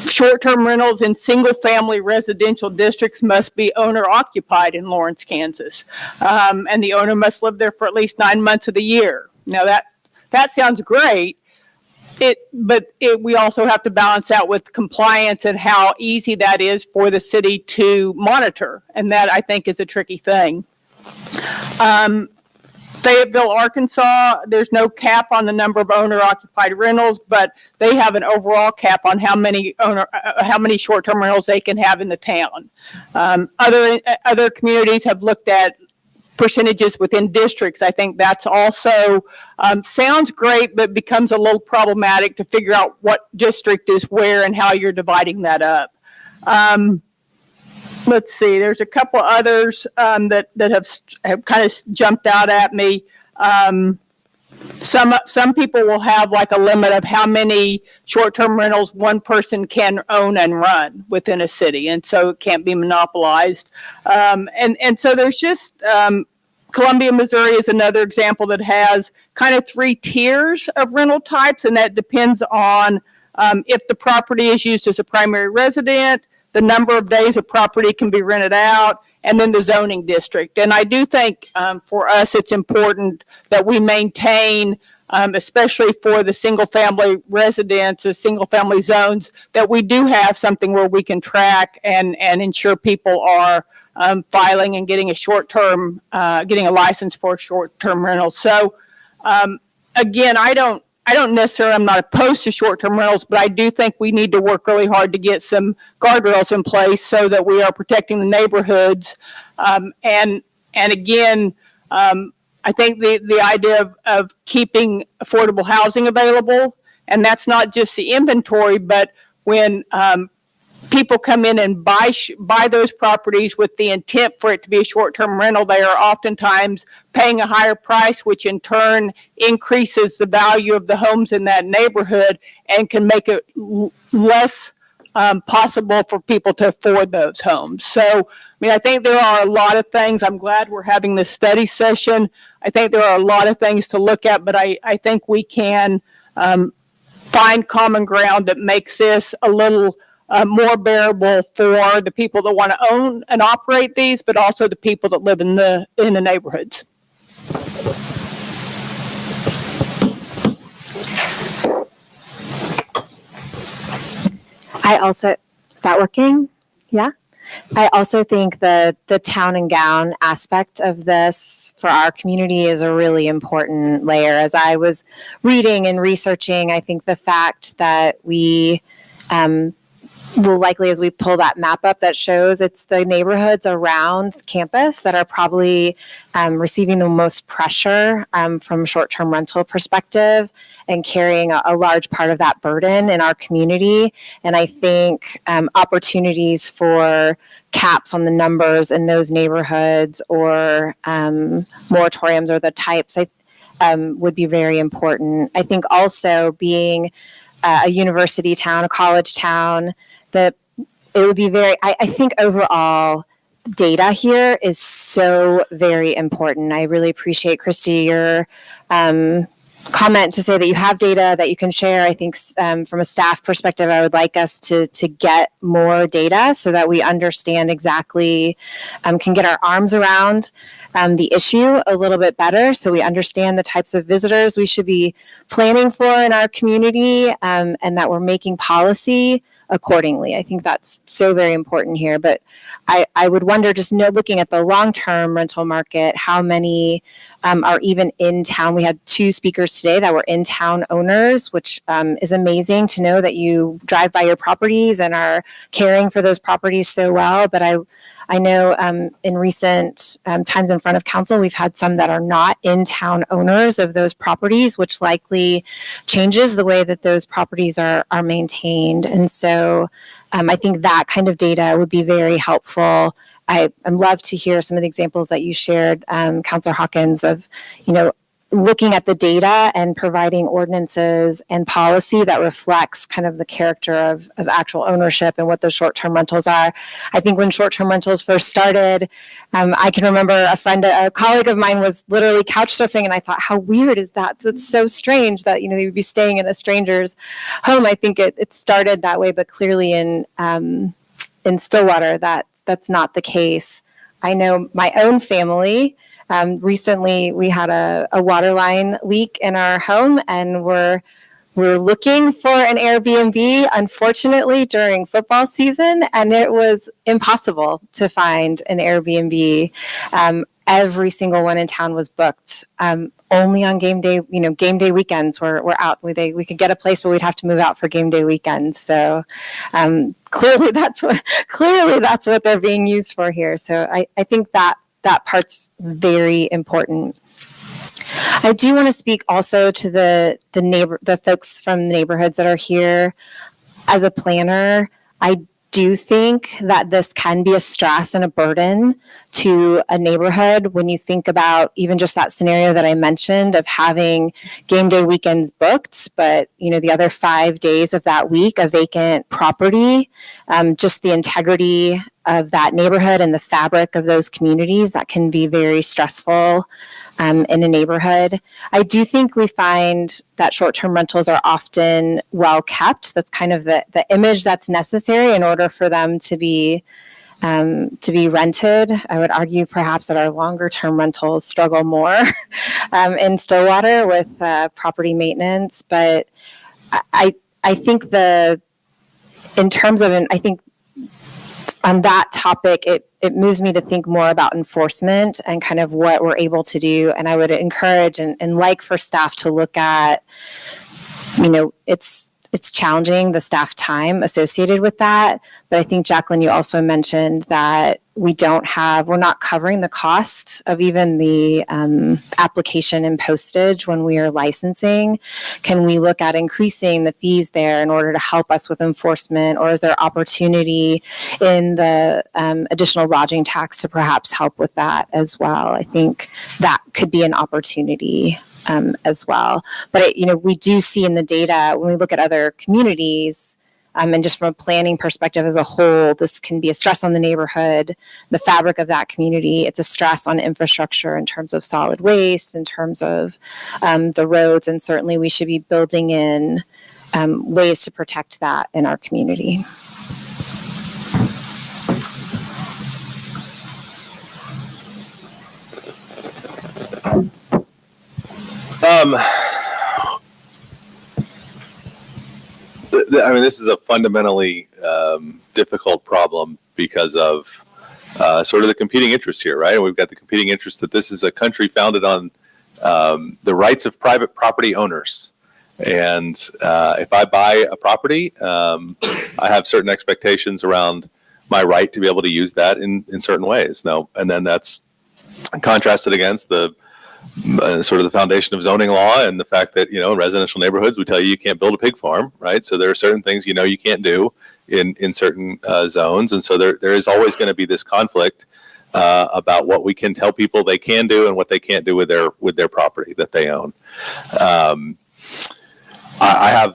Short-term rentals in single-family residential districts must be owner-occupied in Lawrence, Kansas. And the owner must live there for at least 9 months of the year. Now, that sounds great, but we also have to balance out with compliance and how easy that is for the city to monitor. And that, I think, is a tricky thing. Fayetteville, Arkansas, there's no cap on the number of owner-occupied rentals, but they have an overall cap on how many short-term rentals they can have in the town. Other communities have looked at percentages within districts. I think that's also sounds great, but becomes a little problematic to figure out what district is where and how you're dividing that up. Let's see, there's a couple others that have kind of jumped out at me. Some people will have like a limit of how many short-term rentals one person can own and run within a city, and so it can't be monopolized. And so there's just Columbia, Missouri is another example that has kind of 3 tiers of rental types, and that depends on if the property is used as a primary resident, the number of days a property can be rented out, and then the zoning district. And I do think for us, it's important that we maintain, especially for the single-family residents, the single-family zones, that we do have something where we can track and ensure people are filing and getting getting a license for short-term rentals. So again, I'm not opposed to short-term rentals, but I do think we need to work really hard to get some guardrails in place so that we are protecting the neighborhoods. And again, I think the idea of keeping affordable housing available, and that's not just the inventory, but when people come in and buy those properties with the intent for it to be a short-term rental, they are oftentimes paying a higher price, which in turn increases the value of the homes in that neighborhood and can make it less possible for people to afford those homes. So, I mean, I think there are a lot of things. I'm glad we're having this study session. I think there are a lot of things to look at, but I think we can find common ground that makes this a little more bearable for the people that want to own and operate these, but also the people that live in the neighborhoods. I also, is that working? Yeah. I also think the town and gown aspect of this for our community is a really important layer. As I was reading and researching, I think the fact that we will likely, as we pull that map up that shows it's the neighborhoods around campus that are probably receiving the most pressure from a short-term rental perspective and carrying a large part of that burden in our community. And I think opportunities for caps on the numbers in those neighborhoods or moratoriums or the types would be very important. I think also being a university town, a college town, that it would be very, I think overall data here is so very important. I really appreciate, Christy, your comment to say that you have data that you can share. I think from a staff perspective, I would like us to get more data so that we understand exactly, can get our arms around the issue a little bit better, so we understand the types of visitors we should be planning for in our community, and that we're making policy accordingly. I think that's so very important here. But I would wonder, just looking at the long-term rental market, how many are even in town. We had 2 speakers today that were in town owners, which is amazing to know that you drive by your properties and are caring for those properties so well. But I know in recent times in front of council, we've had some that are not in-town owners of those properties, which likely changes the way that those properties are maintained. And so I think that kind of data would be very helpful. I'd love to hear some of the examples that you shared, Councilor Hawkins, of, looking at the data and providing ordinances and policy that reflects kind of the character of actual ownership and what those short-term rentals are. I think when short-term rentals first started, I can remember a colleague of mine was literally couch surfing, and I thought, how weird is that? It's so strange that, they would be staying in a stranger's home. I think it started that way, but clearly in Stillwater, that's not the case. I know my own family, recently we had a water line leak in our home, and we're looking for an Airbnb, unfortunately, during football season, and it was impossible to find an Airbnb. Every single one in town was booked. Only on game day, game day weekends we're out. We could get a place, but we'd have to move out for game day weekends. So clearly that's what they're being used for here. So I think that part's very important. I do want to speak also to the folks from the neighborhoods that are here. As a planner, I do think that this can be a stress and a burden to a neighborhood when you think about even just that scenario that I mentioned of having game day weekends booked, but the other 5 days of that week, a vacant property, just the integrity of that neighborhood and the fabric of those communities, that can be very stressful in a neighborhood. I do think we find that short-term rentals are often well kept. That's kind of the image that's necessary in order for them to be rented. I would argue perhaps that our longer-term rentals struggle more in Stillwater with property maintenance. But I think on that topic, it moves me to think more about enforcement and kind of what we're able to do. And I would encourage and like for staff to look at, it's challenging, the staff time associated with that. But I think, Jacqueline, you also mentioned that we're not covering the cost of even the application and postage when we are licensing. Can we look at increasing the fees there in order to help us with enforcement? Or is there opportunity in the additional lodging tax to perhaps help with that as well? I think that could be an opportunity as well. But, we do see in the data, when we look at other communities, and just from a planning perspective as a whole, this can be a stress on the neighborhood, the fabric of that community. It's a stress on infrastructure in terms of solid waste, in terms of the roads, and certainly we should be building in ways to protect that in our community. This is a fundamentally difficult problem because of sort of the competing interests here, right? We've got the competing interest that this is a country founded on the rights of private property owners. And if I buy a property, I have certain expectations around my right to be able to use that in certain ways. Now, and then that's contrasted against the sort of the foundation of zoning law and the fact that, in residential neighborhoods, we tell you can't build a pig farm, right? So there are certain things, you can't do in certain zones. And so there is always going to be this conflict about what we can tell people they can do and what they can't do with their property that they own. I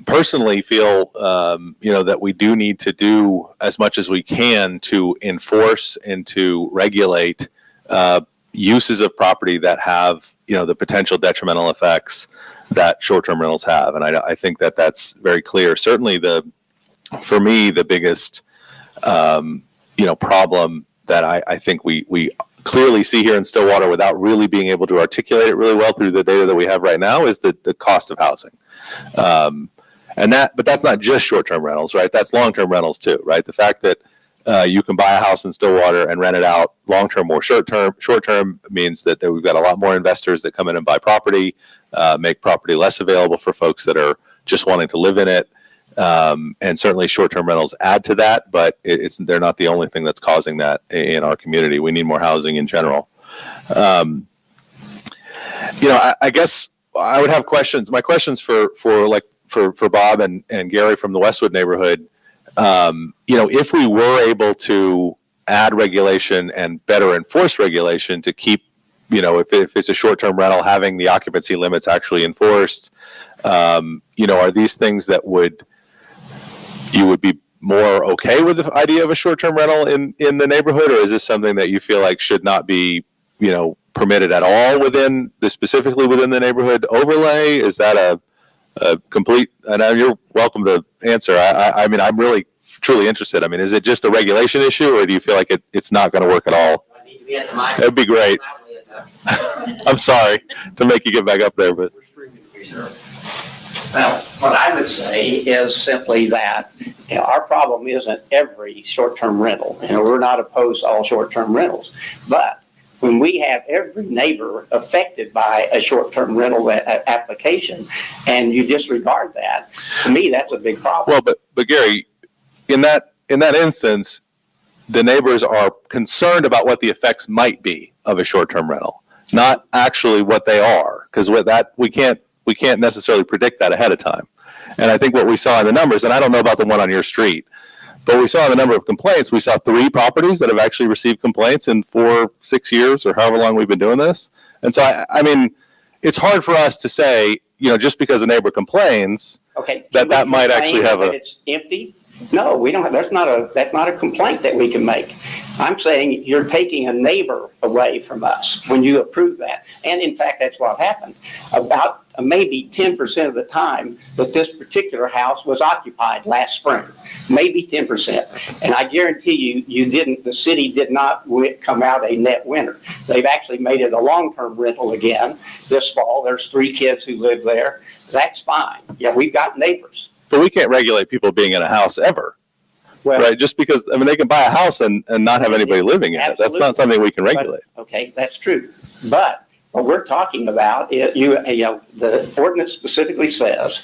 personally feel, that we do need to do as much as we can to enforce and to regulate uses of property that have, the potential detrimental effects that short-term rentals have. And I think that that's very clear. Certainly for me, the biggest, problem that I think we clearly see here in Stillwater without really being able to articulate it really well through the data that we have right now is the cost of housing. But that's not just short-term rentals, right? That's long-term rentals too, right? The fact that you can buy a house in Stillwater and rent it out long-term or short-term. Short-term means that we've got a lot more investors that come in and buy property, make property less available for folks that are just wanting to live in it. And certainly short-term rentals add to that, but they're not the only thing that's causing that in our community. We need more housing in general. I guess I would have questions. My questions for Bob and Gary from the Westwood neighborhood. If we were able to add regulation and better enforce regulation to keep, if it's a short-term rental, having the occupancy limits actually enforced, are these things that you would be more okay with the idea of a short-term rental in the neighborhood, or is this something that you feel like should not be, permitted at all specifically within the neighborhood overlay? Is that a complete, and you're welcome to answer. I'm really truly interested. Is it just a regulation issue, or do you feel like it's not going to work at all? It'd be great. I'm sorry to make you get back up there, but. Well, what I would say is simply that our problem isn't every short-term rental, and we're not opposed to all short-term rentals. But when we have every neighbor affected by a short-term rental application, and you disregard that, to me, that's a big problem. Well, but Gary, in that instance, the neighbors are concerned about what the effects might be of a short-term rental, not actually what they are, because with that we can't necessarily predict that ahead of time. And I think what we saw in the numbers, and I don't know about the one on your street, but we saw the number of complaints. We saw 3 properties that have actually received complaints in 4-6 years or however long we've been doing this. And so, it's hard for us to say, just because a neighbor complains, that might actually have that it's empty. No, we don't. That's not a complaint that we can make. I'm saying you're taking a neighbor away from us when you approve that. And in fact, that's what happened. About maybe 10% of the time that this particular house was occupied last spring, maybe 10%. And I guarantee the city did not come out a net winner. They've actually made it a long-term rental again this fall. There's 3 kids who live there. That's fine. Yeah, we've got neighbors. But we can't regulate people being in a house ever. Well, right? Just because, they can buy a house and not have anybody living in it. That's not something we can regulate. Okay, that's true. But what we're talking about is, the ordinance specifically says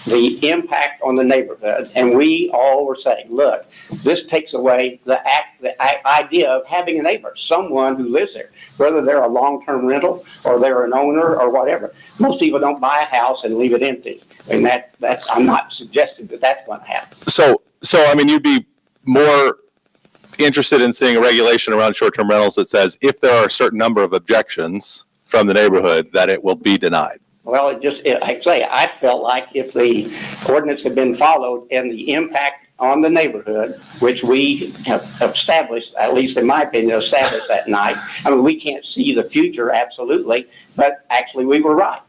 the impact on the neighborhood. And we all were saying, look, this takes away the idea of having a neighbor, someone who lives there, whether they're a long-term rental or they're an owner or whatever. Most people don't buy a house and leave it empty. And that's, I'm not suggesting that that's going to happen. So I mean, you'd be more interested in seeing a regulation around short-term rentals that says if there are a certain number of objections from the neighborhood, that it will be denied. Well, I felt like if the ordinance had been followed and the impact on the neighborhood, which we have established, at least in my opinion, established that night. I mean, we can't see the future absolutely, but actually we were right.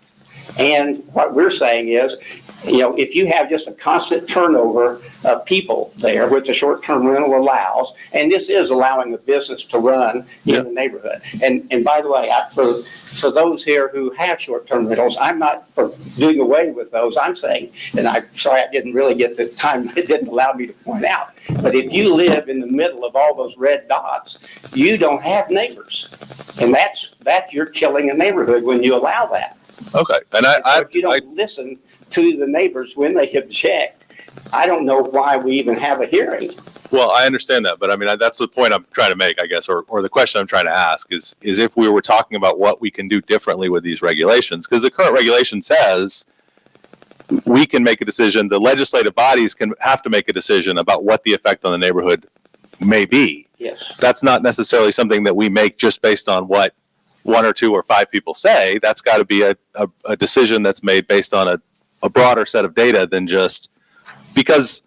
And what we're saying is, if you have just a constant turnover of people there, which a short-term rental allows, and this is allowing the business to run in the neighborhood. And by the way, for those here who have short-term rentals, I'm not for doing away with those. I'm saying, and I'm sorry I didn't really get the time, it didn't allow me to point out, but if you live in the middle of all those red dots, you don't have neighbors. And that's you're killing a neighborhood when you allow that. Okay. And if you don't listen to the neighbors when they object, I don't know why we even have a hearing. Well, I understand that, but I mean, that's the point I'm trying to make, I guess, or the question I'm trying to ask is if we were talking about what we can do differently with these regulations, because the current regulation says we can make a decision, the legislative bodies have to make a decision about what the effect on the neighborhood may be. Yes. That's not necessarily something that we make just based on what 1 or 2 or 5 people say. That's got to be a decision that's made based on a broader set of data than just because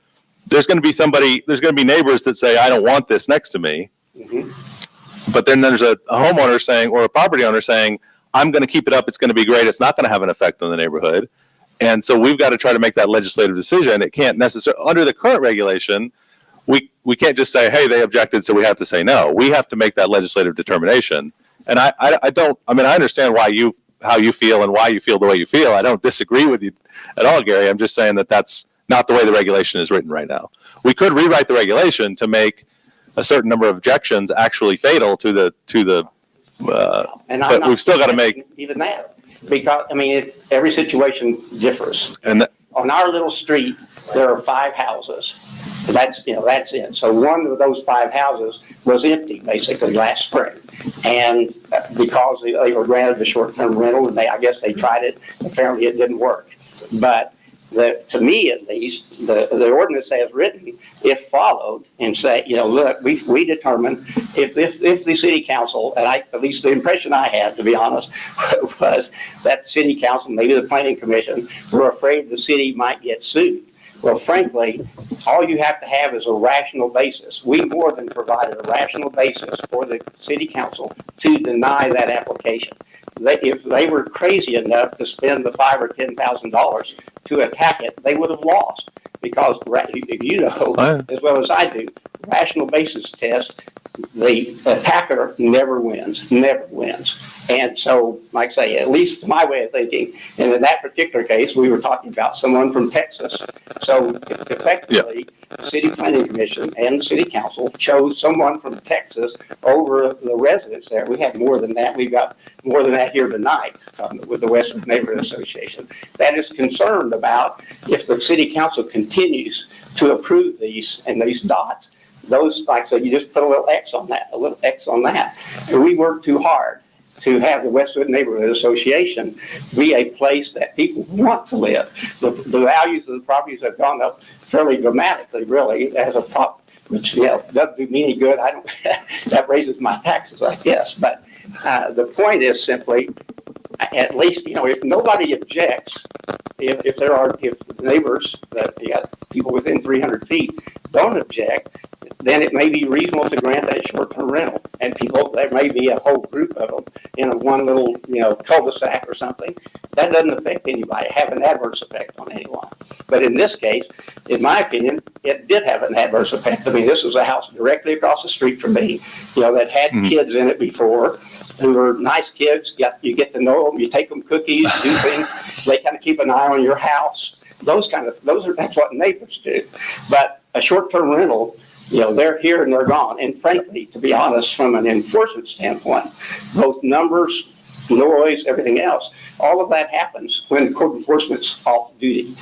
there's going to be neighbors that say, I don't want this next to me. Mm-hmm. But then there's a homeowner saying, or a property owner saying, I'm going to keep it up. It's going to be great. It's not going to have an effect on the neighborhood. And so we've got to try to make that legislative decision. It can't necessarily, under the current regulation, we can't just say, hey, they objected, so we have to say no. We have to make that legislative determination. And I understand how you feel and why you feel the way you feel. I don't disagree with you at all, Gary. I'm just saying that that's not the way the regulation is written right now. We could rewrite the regulation to make a certain number of objections actually fatal to the. But we've still got to make even that, because every situation differs. And on our little street, there are 5 houses. That's it. So one of those 5 houses was empty basically last spring, and because they were granted the short-term rental, and I guess they tried it. Apparently, it didn't work. But to me, at least, the ordinance as written, if followed, and say, look, we determined if the city council, and at least the impression I had, to be honest, was that the city council, maybe the planning commission, were afraid the city might get sued. Well, frankly, all you have to have is a rational basis. We more than provided a rational basis for the city council to deny that application. If they were crazy enough to spend the $5,000 or $10,000 to attack it, they would have lost. Because as well as I do, rational basis test, the attacker never wins. And so, like I say, at least my way of thinking, and in that particular case, we were talking about someone from Texas. So effectively, the City Planning Commission and the City Council chose someone from Texas over the residents there. We have more than that. We've got more than that here tonight with the Westwood Neighborhood Association that is concerned about if the City Council continues to approve these dots. Those, like I said, you just put a little X on that, And we worked too hard to have the Westwood Neighborhood Association be a place that people want to live. The values of the properties have gone up fairly dramatically, really, as a prop, which doesn't do me any good. That raises my taxes, I guess. But the point is simply, at least, if nobody objects, if the neighbors, that you got people within 300 feet, don't object, then it may be reasonable to grant that short-term rental. And there may be a whole group of them in one little, cul-de-sac or something. That doesn't affect anybody, have an adverse effect on anyone. But in this case, in my opinion, it did have an adverse effect. This was a house directly across the street from me, that had kids in it before, who were nice kids. You get to know them, you take them cookies, do things. They kind of keep an eye on your house. That's what neighbors do. But a short-term rental, they're here and they're gone. And frankly, to be honest, from an enforcement standpoint, both numbers noise, everything else. All of that happens when code enforcement's off duty.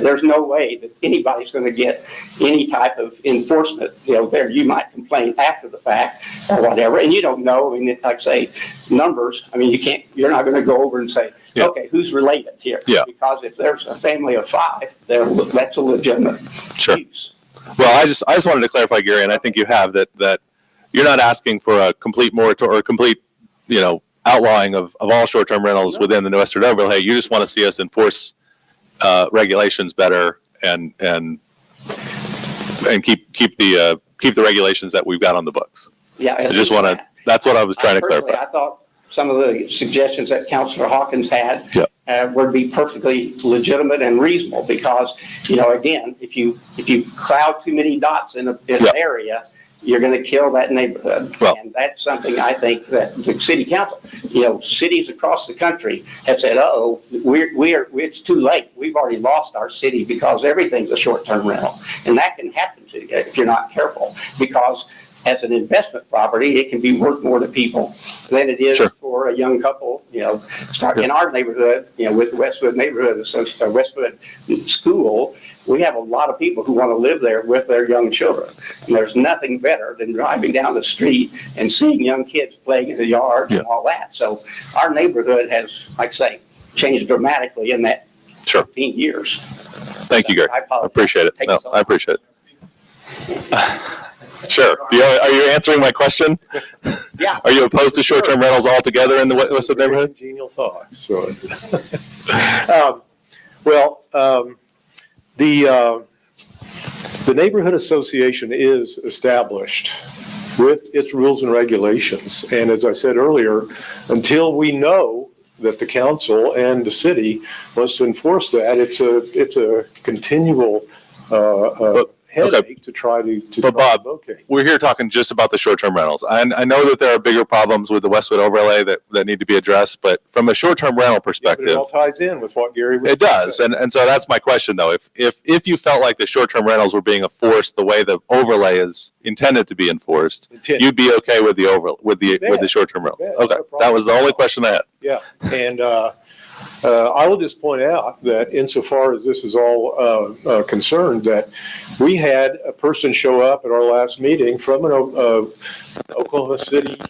There's no way that anybody's going to get any type of enforcement. There you might complain after the fact or whatever, and you don't know. I mean, like say numbers. I mean, you're not going to go over and say, Yeah. okay, who's related here? Yeah. Because if there's a family of 5, that's a legitimate Sure. use. Well, I just wanted to clarify, Gary, and I think you have that you're not asking for a complete moratorium or a complete, outlawing of all short-term rentals within the Western overlay. You just want to see us enforce regulations better and keep the regulations that we've got on the books. Yeah. I just want to. That's what I was trying to Personally, clarify. I thought some of the suggestions that Councilor Hawkins had Yeah. would be perfectly legitimate and reasonable because, again, if you crowd too many dots in an area, you're going to kill that neighborhood. Well- And that's something I think that the city council, cities across the country have said, it's too late. We've already lost our city because everything's a short-term rental. And that can happen to you if you're not careful because as an investment property, it can be worth more to people than it is for a young couple, start in our neighborhood, with the Westwood neighborhood, Westwood school. We have a lot of people who want to live there with their young children. And there's nothing better than driving down the street and seeing young kids playing in the yard and all that. So our neighborhood has, like I say, changed dramatically in that 15 years. Thank you, Gary. I apologize. Appreciate it. Take No, us off. I appreciate it. Sure. Are you answering my question? Yeah. Are you opposed to short-term rentals altogether in the Westwood neighborhood? Genial thought. So, the neighborhood association is established with its rules and regulations. And as I said earlier, until we know that the council and the city wants to enforce that, it's a continual headache to try to. But Bob, we're here talking just about the short-term rentals. I know that there are bigger problems with the Westwood overlay that need to be addressed, but from a short-term rental But perspective, it all ties in with what Gary was it does. saying. And so that's my question though. If you felt like the short-term rentals were being enforced the way the overlay is intended to be enforced, you'd be okay with the with the short-term rentals. bet. Okay. No problem. That was the only question I had. Yeah, and I will just point out that insofar as this is all concerned, that we had a person show up at our last meeting from an Oklahoma City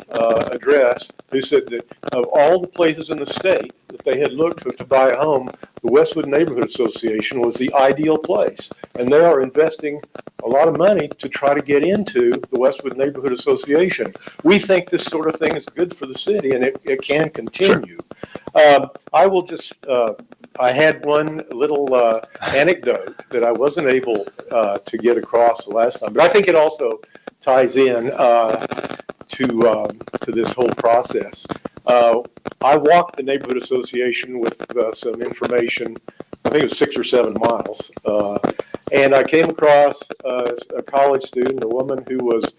address who said that of all the places in the state that they had looked to buy a home, the Westwood Neighborhood Association was the ideal place. And they are investing a lot of money to try to get into the Westwood Neighborhood Association. We think this sort of thing is good for the city and it can continue. I will just, I had one little anecdote that I wasn't able to get across the last time, but I think it also ties in to this whole process. I walked the neighborhood association with some information. I think it was 6 or 7 miles, and I came across a college student, a woman who was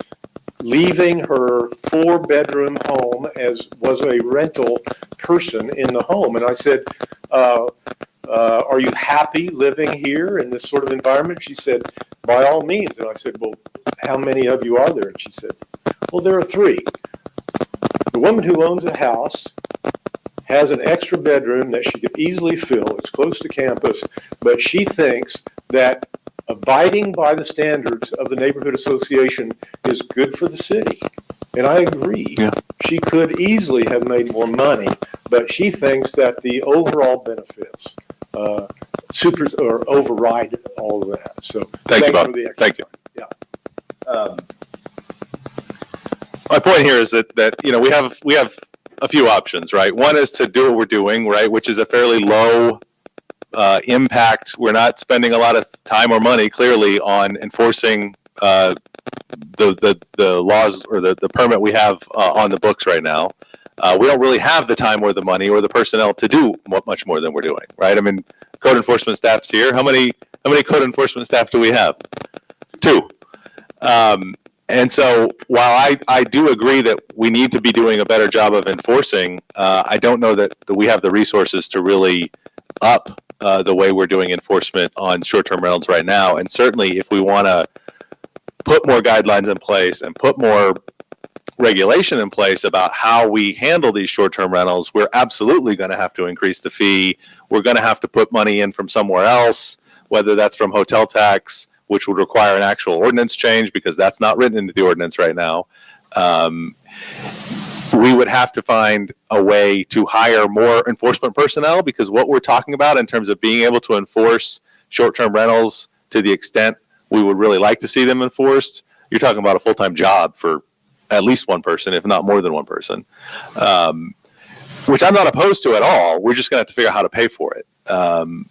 leaving her 4-bedroom home as was a rental person in the home. And I said, are you happy living here in this sort of environment? She said, by all means. And I said, well, how many of you are there? And she said, well, there are 3. The woman who owns a house has an extra bedroom that she could easily fill. It's close to campus, but she thinks that abiding by the standards of the neighborhood association is good for the city. And I agree. Yeah. She could easily have made more money, but she thinks that the overall benefits override all of that. So Thank you, thanks Bob. for the Thank you. Yeah. My point here is that we have a few options, right? One is to do what we're doing, right, which is a fairly low impact. We're not spending a lot of time or money clearly on enforcing the laws or the permit we have on the books right now. We don't really have the time or the money or the personnel to do much more than we're doing, right? I mean, code enforcement staff's here. How many code enforcement staff do we have? 2. And so while I do agree that we need to be doing a better job of enforcing, I don't know that we have the resources to really up the way we're doing enforcement on short-term rentals right now. And certainly if we want to put more guidelines in place and put more regulation in place about how we handle these short-term rentals, we're absolutely going to have to increase the fee. We're going to have to put money in from somewhere else, whether that's from hotel tax, which would require an actual ordinance change because that's not written into the ordinance right now. We would have to find a way to hire more enforcement personnel because what we're talking about in terms of being able to enforce short-term rentals to the extent we would really like to see them enforced, you're talking about a full-time job for at least one person, if not more than one person, which I'm not opposed to at all. We're just going to have to figure out how to pay for it. And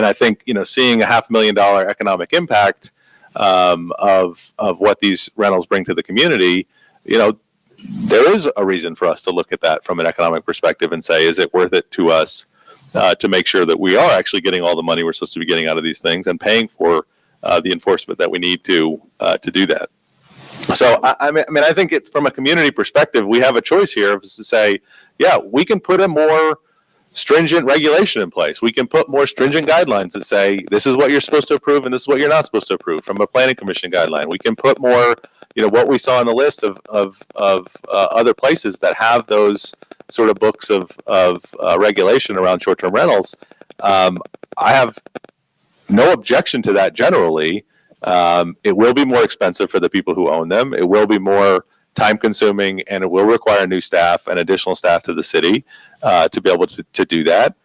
I think, seeing a $500,000 economic impact of what these rentals bring to the community, there is a reason for us to look at that from an economic perspective and say, is it worth it to us to make sure that we are actually getting all the money we're supposed to be getting out of these things and paying for the enforcement that we need to do that. So, I think it's from a community perspective, we have a choice here to say, yeah, we can put a more stringent regulation in place. We can put more stringent guidelines that say, this is what you're supposed to approve and this is what you're not supposed to approve from a planning commission guideline. We can put more, what we saw on the list of other places that have those sort of books of regulation around short-term rentals. I have no objection to that generally. It will be more expensive for the people who own them. It will be more time consuming and it will require new staff and additional staff to the city to be able to do that.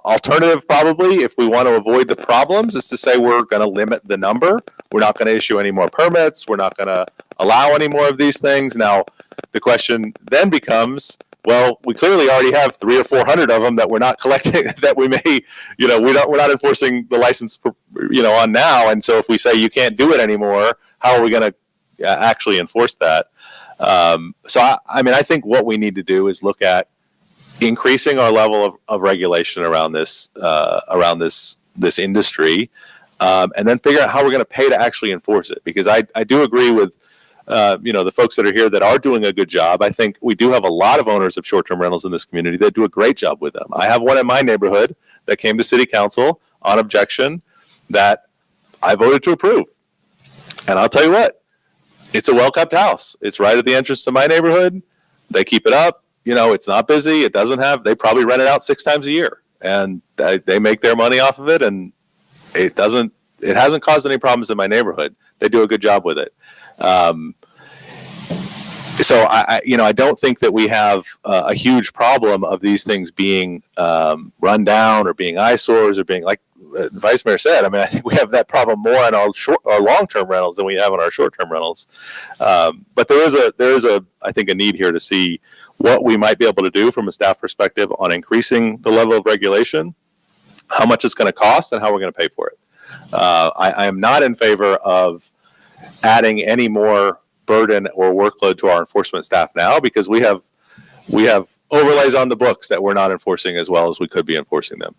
Alternative probably, if we want to avoid the problems, is to say we're going to limit the number. We're not going to issue any more permits. We're not going to allow any more of these things. Now, the question then becomes, well, we clearly already have 300 or 400 of them that we're not collecting, that we may, we're not enforcing the license, on now. And so if we say you can't do it anymore, how are we going to actually enforce that? I think what we need to do is look at increasing our level of regulation around this industry, and then figure out how we're going to pay to actually enforce it. Because I do agree with the folks that are here that are doing a good job. I think we do have a lot of owners of short-term rentals in this community that do a great job with them. I have one in my neighborhood that came to city council on objection that I voted to approve. And I'll tell you what, it's a well-kept house. It's right at the entrance to my neighborhood. They keep it up. It's not busy. It doesn't have, they probably rent it out 6 times a year and they make their money off of it. And it hasn't caused any problems in my neighborhood. They do a good job with it. So I don't think that we have a huge problem of these things being run down or being eyesores or being, like the Vice Mayor said. I think we have that problem more on our long-term rentals than we have on our short-term rentals. But there is I think a need here to see what we might be able to do from a staff perspective on increasing the level of regulation, how much it's going to cost, and how we're going to pay for it. I am not in favor of adding any more burden or workload to our enforcement staff now, because we have overlays on the books that we're not enforcing as well as we could be enforcing them.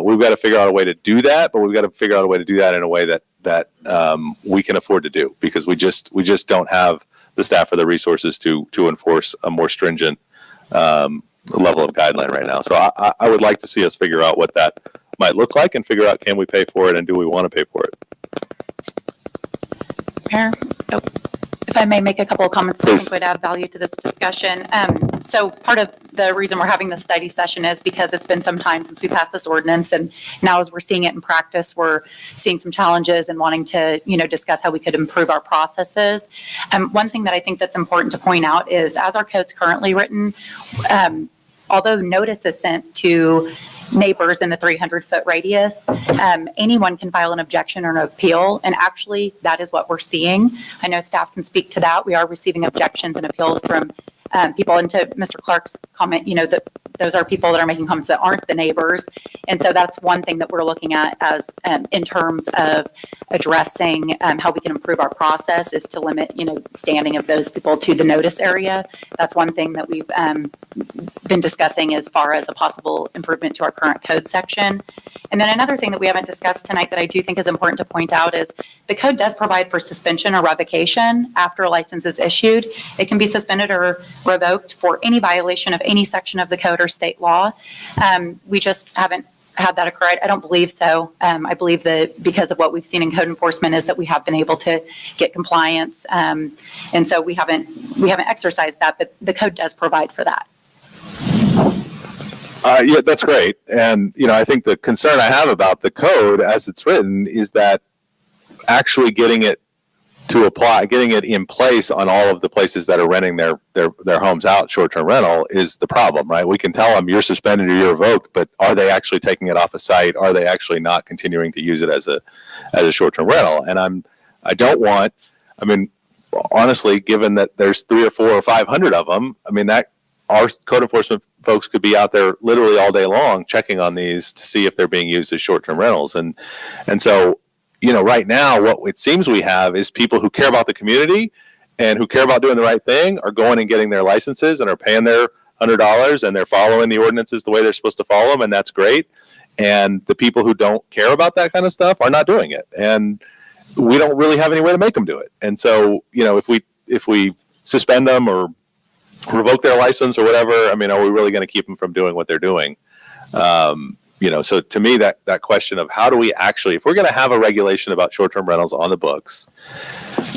We've got to figure out a way to do that, but we've got to figure out a way to do that in a way that we can afford to do, because we just don't have the staff or the resources to enforce a more stringent level of guideline right now. So I would like to see us figure out what that might look like and figure out, can we pay for it and do we want to pay for it? Mayor, if I may make a couple of comments that I think would add value to this discussion. So part of the reason we're having this study session is because it's been some time since we passed this ordinance, and now as we're seeing it in practice, we're seeing some challenges and wanting to, discuss how we could improve our processes. One thing that I think that's important to point out is, as our code's currently written, although notice is sent to neighbors in the 300-foot radius, anyone can file an objection or an appeal, and actually that is what we're seeing. I know staff can speak to that. We are receiving objections and appeals from people, and to Mr. Clark's comment, that those are people that are making comments that aren't the neighbors. And so that's one thing that we're looking at as in terms of addressing how we can improve our process, is to limit, standing of those people to the notice area. That's one thing that we've been discussing as far as a possible improvement to our current code section. And then another thing that we haven't discussed tonight that I do think is important to point out is the code does provide for suspension or revocation after a license is issued. It can be suspended or revoked for any violation of any section of the code or state law. We just haven't had that occur. I don't believe so. I believe that because of what we've seen in code enforcement is that we have been able to get compliance. And so we haven't exercised that, but the code does provide for that. Yeah, that's great. And, I think the concern I have about the code as it's written is that actually getting it in place on all of the places that are renting their homes out short-term rental is the problem, right? We can tell them you're suspended or you're revoked, but are they actually taking it off a site? Are they actually not continuing to use it as a short-term rental? And honestly, given that there's 300 or 400 or 500 of them, that our code enforcement folks could be out there literally all day long checking on these to see if they're being used as short-term rentals. And so, right now, what it seems we have is people who care about the community and who care about doing the right thing are going and getting their licenses and are paying their $100 and they're following the ordinances the way they're supposed to follow them, and that's great. And the people who don't care about that kind of stuff are not doing it. And we don't really have any way to make them do it. And so, if we suspend them or revoke their license or whatever, are we really going to keep them from doing what they're doing? So to me, that question of how do we actually, if we're going to have a regulation about short-term rentals on the books,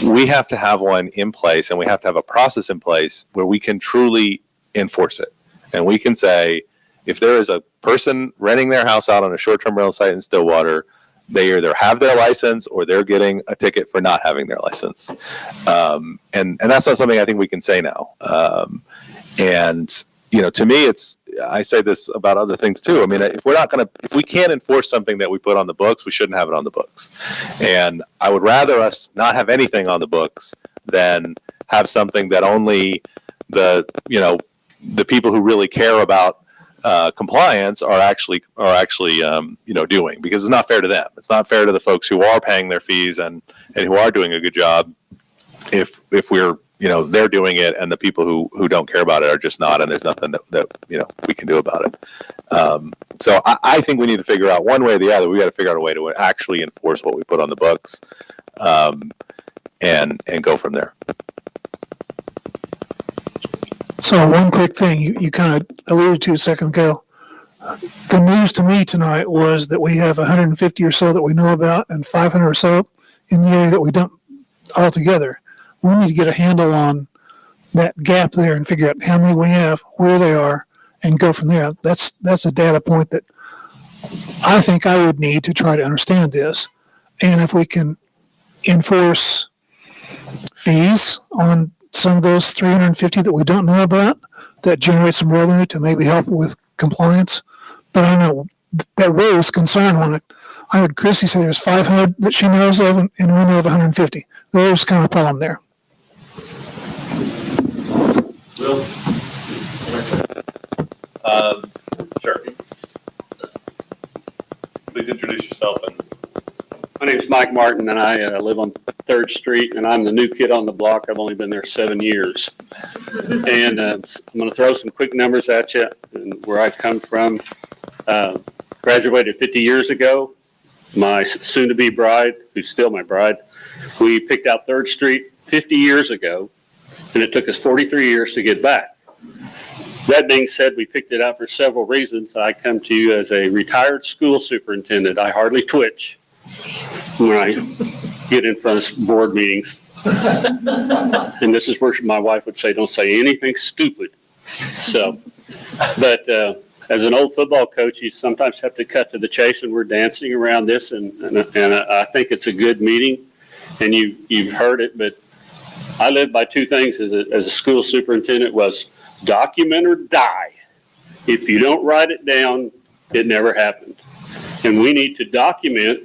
we have to have one in place and we have to have a process in place where we can truly enforce it. And we can say, if there is a person renting their house out on a short-term rental site in Stillwater, they either have their license or they're getting a ticket for not having their license. And that's not something I think we can say now. To me, I say this about other things too. If we can't enforce something that we put on the books, we shouldn't have it on the books. And I would rather us not have anything on the books than have something that only the people who really care about compliance are actually doing, because it's not fair to them. It's not fair to the folks who are paying their fees and who are doing a good job if we're they're doing it and the people who don't care about it are just not, and there's nothing that we can do about it. So I think we need to figure out one way or the other. We got to figure out a way to actually enforce what we put on the books, and go from there. So one quick thing you kind of alluded to a second ago. The news to me tonight was that we have 150 or so that we know about and 500 or so in the area that we dump altogether. We need to get a handle on that gap there and figure out how many we have, where they are, and go from there. That's a data point that I think I would need to try to understand this. And if we can enforce fees on some of those 350 that we don't know about, that generate some revenue to maybe help with compliance. But I know that rose concern on it. I heard Chrissy say there's 500 that she knows of, and we know of 150. There's kind of a problem there. Will? Sure. Please introduce yourself. My name's Mike Martin, and I live on 3rd Street, and I'm the new kid on the block. I've only been there 7 years. And I'm going to throw some quick numbers at you and where I come from. Graduated 50 years ago. My soon-to-be bride, who's still my bride, we picked out 3rd Street 50 years ago, and it took us 43 years to get back. That being said, we picked it out for several reasons. I come to you as a retired school superintendent. I hardly twitch when I get in front of board meetings. And this is where my wife would say, don't say anything stupid. So, but as an old football coach, you sometimes have to cut to the chase, and we're dancing around this, and I think it's a good meeting, and you've heard it, but I live by two things as a school superintendent: was document or die. If you don't write it down, it never happened. And we need to document.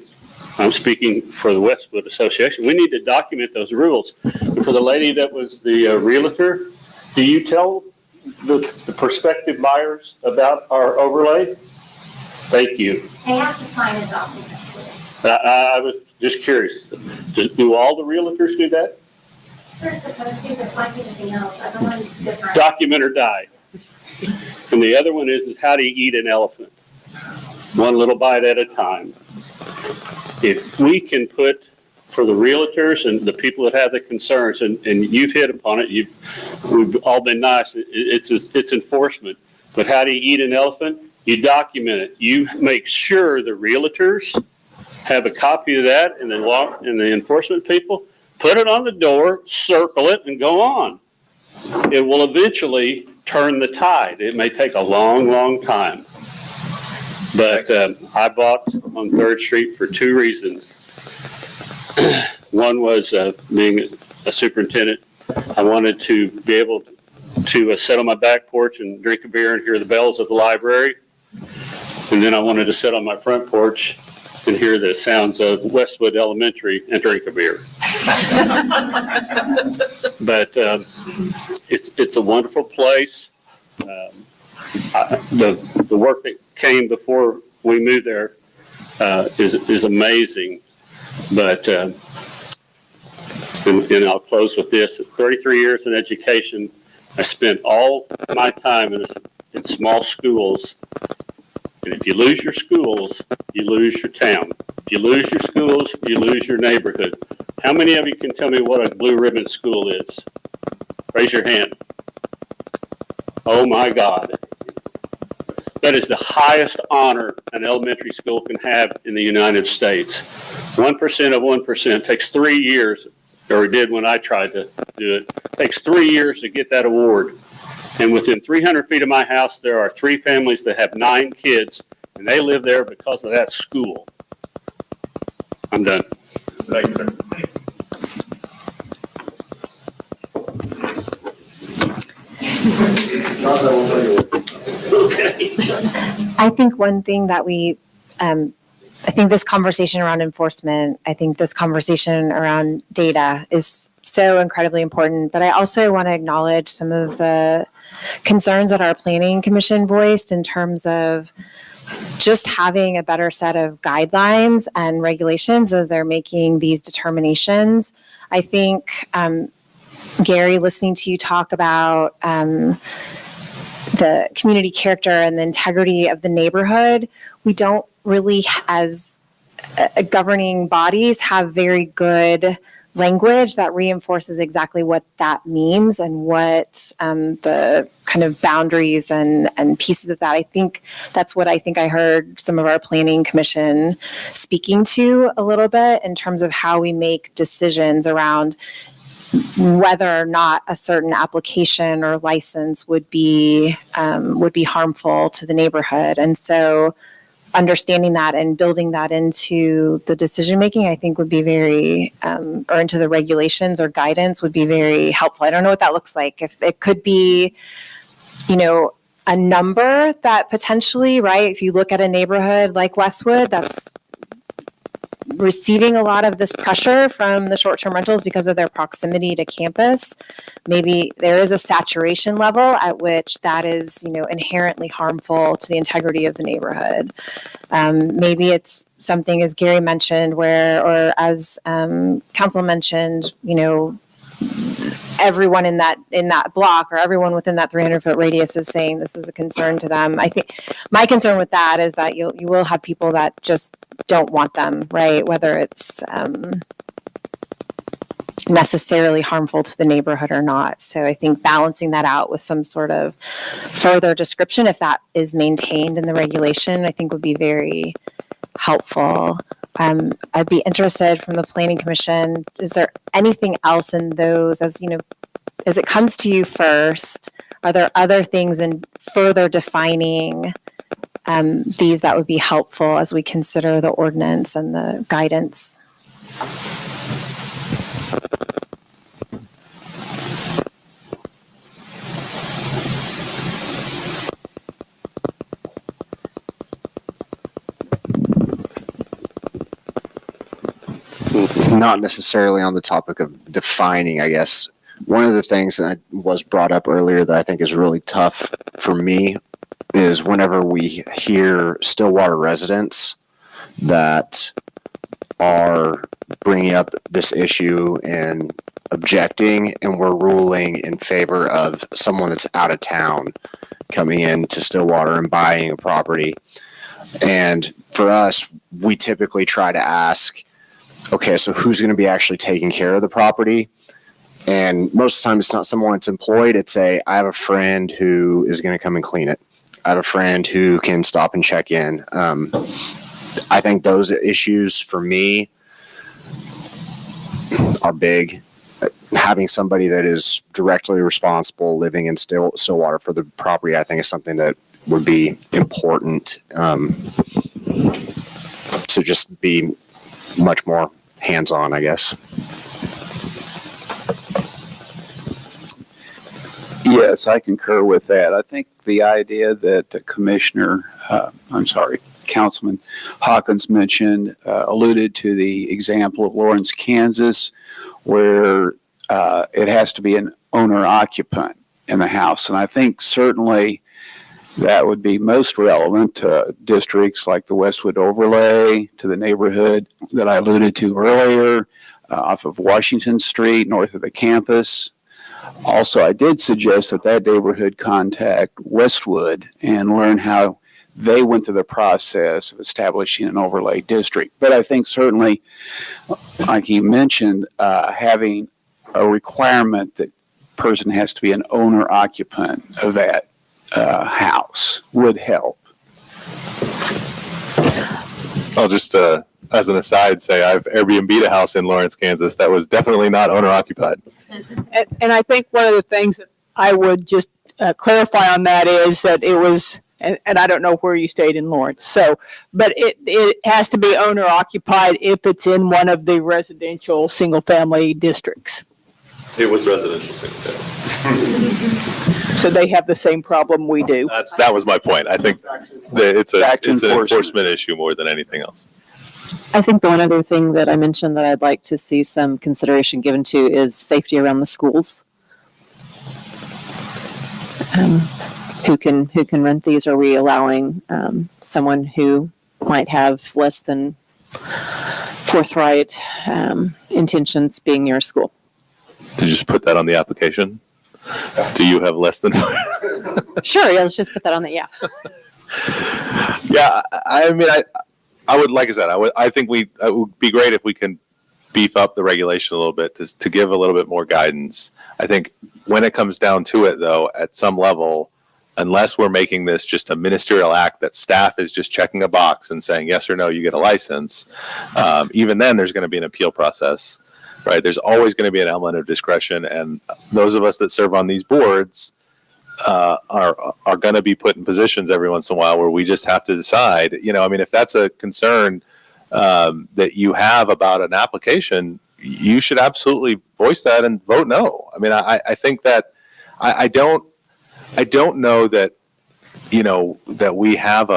I'm speaking for the Westwood Association. We need to document those rules. And for the lady that was the realtor, do you tell the prospective buyers about our overlay? Thank you. They have to sign a document. I was just curious. Do all the realtors do that? They're supposed to, but like anything else, everyone's different. Document or die. And the other one is how do you eat an elephant? One little bite at a time. If we can put, for the realtors and the people that have the concerns, and you've hit upon it, we've all been nice, it's enforcement. But how do you eat an elephant? You document it. You make sure the realtors have a copy of that and the law and the enforcement people put it on the door, circle it, and go on. It will eventually turn the tide. It may take a long, long time. But I bought on 3rd Street for 2 reasons. One was being a superintendent. I wanted to be able to sit on my back porch and drink a beer and hear the bells of the library. And then I wanted to sit on my front porch and hear the sounds of Westwood Elementary and drink a beer. But it's a wonderful place. The work that came before we moved there is amazing. But and I'll close with this: 33 years in education, I spent all my time in small schools. And if you lose your schools, you lose your town. If you lose your schools, you lose your neighborhood. How many of you can tell me what a blue ribbon school is? Raise your hand. Oh my God. That is the highest honor an elementary school can have in the United States. 1% of 1% takes 3 years, or it did when I tried to do it. It takes 3 years to get that award. And within 300 feet of my house, there are 3 families that have 9 kids, and they live there because of that school. I'm done. Thank you, sir. I think one thing that I think this conversation around enforcement, I think this conversation around data is so incredibly important. But I also want to acknowledge some of the concerns that our planning commission voiced in terms of just having a better set of guidelines and regulations as they're making these determinations. I think, Gary, listening to you talk about the community character and the integrity of the neighborhood, we don't really, as governing bodies, have very good language that reinforces exactly what that means and what the kind of boundaries and pieces of that. I think that's what I think I heard some of our planning commission speaking to a little bit in terms of how we make decisions around whether or not a certain application or license would be harmful to the neighborhood. And so understanding that and building that into the decision making, I think would be very, or into the regulations or guidance would be very helpful. I don't know what that looks like. If it could be, a number that potentially, right, if you look at a neighborhood like Westwood, that's receiving a lot of this pressure from the short-term rentals because of their proximity to campus. Maybe there is a saturation level at which that is, inherently harmful to the integrity of the neighborhood. Maybe it's something, as Gary mentioned, or as council mentioned, everyone in that block or everyone within that 300-foot radius is saying this is a concern to them. I think my concern with that is that you will have people that just don't want them, right? Whether it's necessarily harmful to the neighborhood or not. So I think balancing that out with some sort of further description, if that is maintained in the regulation, I think would be very helpful. I'd be interested from the Planning Commission, is there anything else in those, as it comes to you first, are there other things in further defining these that would be helpful as we consider the ordinance and the guidance? Not necessarily on the topic of defining, I guess. One of the things that was brought up earlier that I think is really tough for me is whenever we hear Stillwater residents that are bringing up this issue and objecting, and we're ruling in favor of someone that's out of town coming into Stillwater and buying a property. And for us, we typically try to ask, okay, so who's going to be actually taking care of the property? And most of the time it's not someone that's employed. It's I have a friend who is going to come and clean it. I have a friend who can stop and check in. I think those issues for me are big. Having somebody that is directly responsible living in Stillwater for the property, I think is something that would be important to just be much more hands-on, I guess. Yes, I concur with that. I think the idea that Councilman Hawkins mentioned alluded to the example of Lawrence, Kansas, where it has to be an owner occupant in the house. And I think certainly that would be most relevant to districts like the Westwood Overlay, to the neighborhood that I alluded to earlier, off of Washington Street, north of the campus. Also, I did suggest that neighborhood contact Westwood and learn how they went through the process of establishing an overlay district. But I think certainly, like you mentioned, having a requirement that person has to be an owner occupant of that house would help. I'll just, as an aside, say I've Airbnb'd a house in Lawrence, Kansas that was definitely not owner occupied. And I think one of the things that I would just clarify on that is that it was, and I don't know where you stayed in Lawrence, but it has to be owner occupied if it's in one of the residential single family districts. It was residential single family. So they have the same problem we do. That was my point. I think that it's an enforcement issue more than anything else. I think the one other thing that I mentioned that I'd like to see some consideration given to is safety around the schools. Who can rent these? Are we allowing someone who might have less than forthright intentions being near a school? Did you just put that on the application? Do you have less than? Sure, yeah, let's just put that on the, yeah. Yeah, I mean, I would, like I said, I think it would be great if we can beef up the regulation a little bit to give a little bit more guidance. I think when it comes down to it, though, at some level, unless we're making this just a ministerial act that staff is just checking a box and saying yes or no, you get a license, even then there's going to be an appeal process, right? There's always going to be an element of discretion, and those of us that serve on these boards are going to be put in positions every once in a while where we just have to decide, I mean, if that's a concern that you have about an application, you should absolutely voice that and vote no. I mean, I think that I don't know that, that we have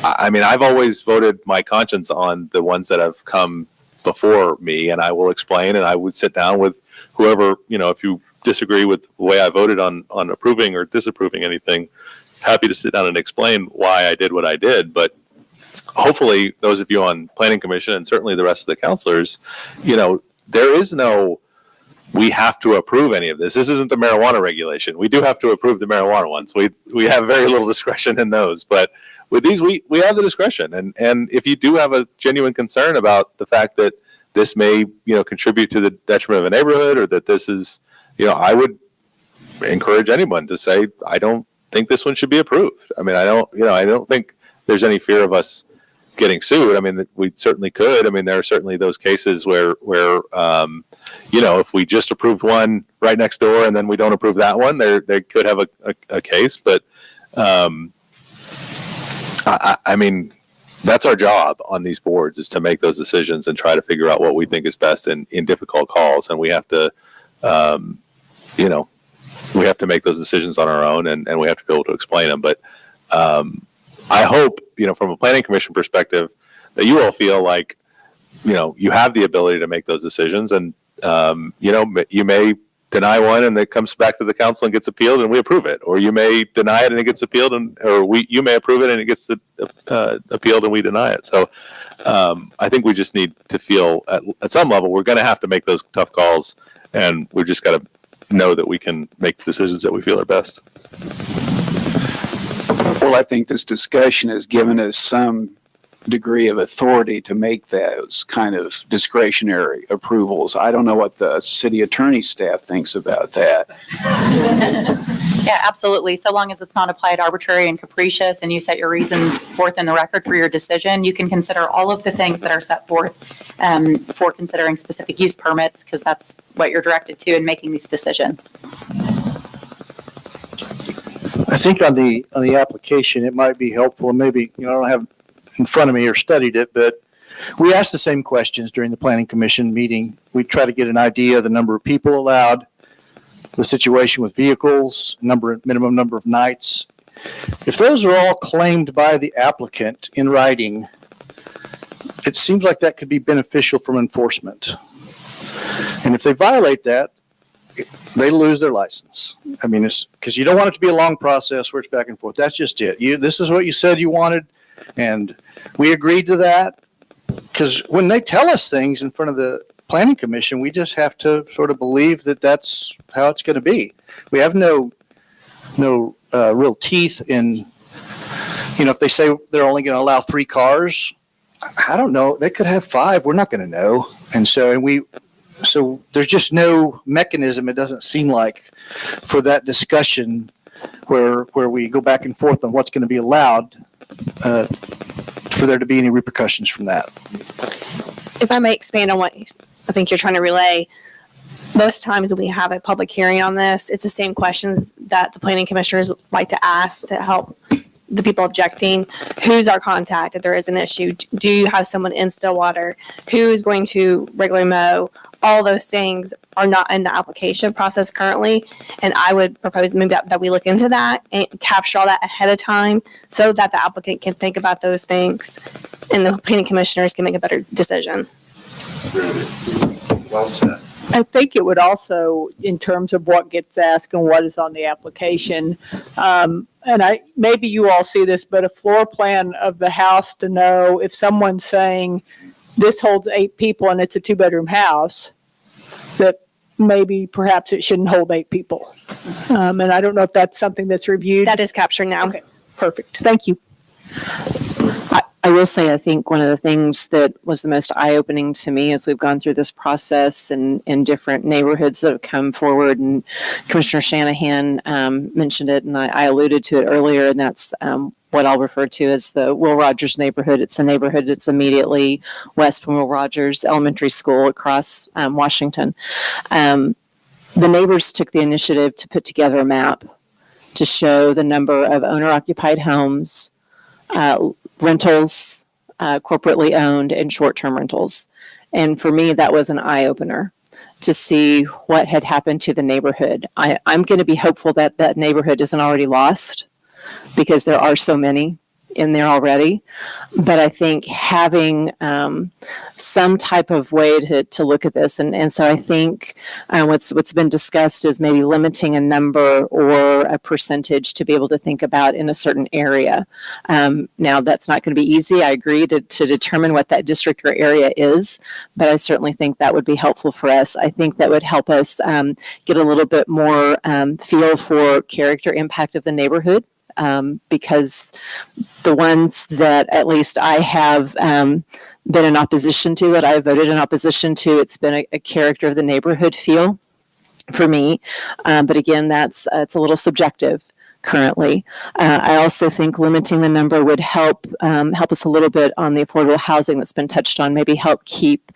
I mean, I've always voted my conscience on the ones that have come before me, and I will explain, and I would sit down with whoever, if you disagree with the way I voted on approving or disapproving anything, happy to sit down and explain why I did what I did. But hopefully those of you on planning commission and certainly the rest of the counselors, there is no, we have to approve any of this. This isn't the marijuana regulation. We do have to approve the marijuana ones. We have very little discretion in those, but with these, we have the discretion. And if you do have a genuine concern about the fact that this may, contribute to the detriment of a neighborhood, or that this is, I would encourage anyone to say, I don't think this one should be approved. I mean, I don't think there's any fear of us getting sued. I mean, we certainly could. I mean, there are certainly those cases where if we just approved one right next door and then we don't approve that one, they could have a case. But I mean, that's our job on these boards, is to make those decisions and try to figure out what we think is best in difficult calls. And we have to, we have to make those decisions on our own, and we have to be able to explain them. But I hope, from a planning commission perspective, that you all feel like, you have the ability to make those decisions, and, you may deny one and it comes back to the council and gets appealed and we approve it, or you may deny it and it gets appealed, you may approve it and it gets appealed and we deny it. So I think we just need to feel at some level we're going to have to make those tough calls, and we've just got to know that we can make decisions that we feel are best. Well, I think this discussion has given us some degree of authority to make those kind of discretionary approvals. I don't know what the city attorney staff thinks about that. Yeah, absolutely. So long as it's not applied arbitrary and capricious and you set your reasons forth in the record for your decision, you can consider all of the things that are set forth for considering specific use permits, because that's what you're directed to in making these decisions. I think on the application, it might be helpful, and maybe, I don't have in front of me or studied it, but we asked the same questions during the planning commission meeting. We try to get an idea of the number of people allowed, the situation with vehicles, minimum number of nights. If those are all claimed by the applicant in writing, it seems like that could be beneficial from enforcement. And if they violate that, they lose their license. I mean, it's because you don't want it to be a long process where it's back and forth. That's just it. This is what you said you wanted, and we agreed to that. Because when they tell us things in front of the planning commission, we just have to sort of believe that that's how it's going to be. We have no real teeth in, if they say they're only going to allow 3 cars, I don't know. They could have 5. We're not going to know. And so there's just no mechanism, it doesn't seem like, for that discussion where we go back and forth on what's going to be allowed, for there to be any repercussions from that. If I may expand on what I think you're trying to relay, most times when we have a public hearing on this, it's the same questions that the planning commissioners like to ask to help the people objecting. Who's our contact if there is an issue? Do you have someone in Stillwater? Who is going to regularly mow? All those things are not in the application process currently. And I would propose maybe that we look into that and capture all that ahead of time so that the applicant can think about those things and the planning commissioners can make a better decision. Well said. I think it would also, in terms of what gets asked and what is on the application, and maybe you all see this, but a floor plan of the house to know if someone's saying this holds 8 people and it's a 2-bedroom house, that maybe perhaps it shouldn't hold 8 people. And I don't know if that's something that's reviewed. That is captured now. Okay, perfect. Thank you. I will say, I think one of the things that was the most eye-opening to me as we've gone through this process and in different neighborhoods that have come forward, and Commissioner Shanahan mentioned it, and I alluded to it earlier, and that's what I'll refer to as the Will Rogers neighborhood. It's a neighborhood that's immediately west from Will Rogers Elementary School across Washington. The neighbors took the initiative to put together a map to show the number of owner-occupied homes, rentals, corporately owned, and short-term rentals. And for me, that was an eye-opener to see what had happened to the neighborhood. I'm going to be hopeful that that neighborhood isn't already lost, because there are so many in there already. But I think having some type of way to look at this, and so I think what's been discussed is maybe limiting a number or a percentage to be able to think about in a certain area. Now, that's not going to be easy. I agree to determine what that district or area is, but I certainly think that would be helpful for us. I think that would help us get a little bit more feel for character impact of the neighborhood. Because the ones that at least I have been in opposition to, that I voted in opposition to, it's been a character of the neighborhood feel for me. But again, it's a little subjective currently. I also think limiting the number would help us a little bit on the affordable housing that's been touched on, maybe help keep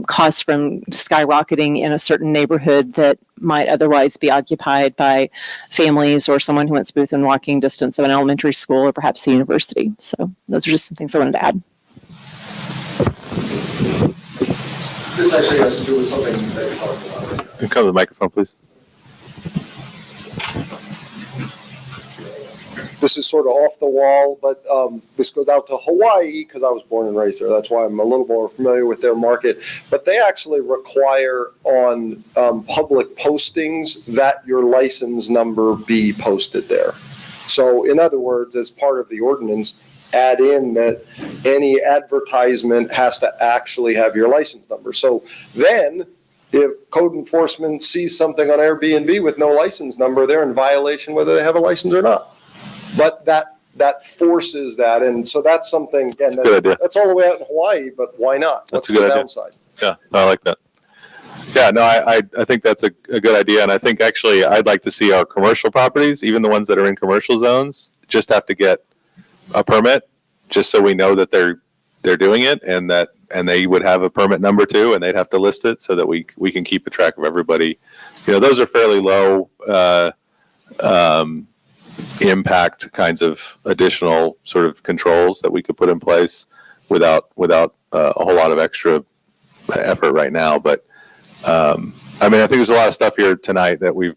costs from skyrocketing in a certain neighborhood that might otherwise be occupied by families or someone who wants to be within walking distance of an elementary school or perhaps the university. So those are just some things I wanted to add. This actually has to do with something that you're talking about. Come to the microphone, please. This is sort of off the wall, but this goes out to Hawaii because I was born and raised there. That's why I'm a little more familiar with their market. But they actually require on public postings that your license number be posted there. So in other words, as part of the ordinance, add in that any advertisement has to actually have your license number. So then if code enforcement sees something on Airbnb with no license number, they're in violation whether they have a license or not. But that forces that, and so that's something, again, That's a good idea. that's all the way out in Hawaii, but why not? That's What's a good the idea. downside? Yeah, I like that. Yeah, no, I think that's a good idea. And I think actually I'd like to see our commercial properties, even the ones that are in commercial zones, just have to get a permit, just so we know that they're doing it and they would have a permit number too, and they'd have to list it so that we can keep a track of everybody. Those are fairly low impact kinds of additional sort of controls that we could put in place without a whole lot of extra effort right now. But I think there's a lot of stuff here tonight that we've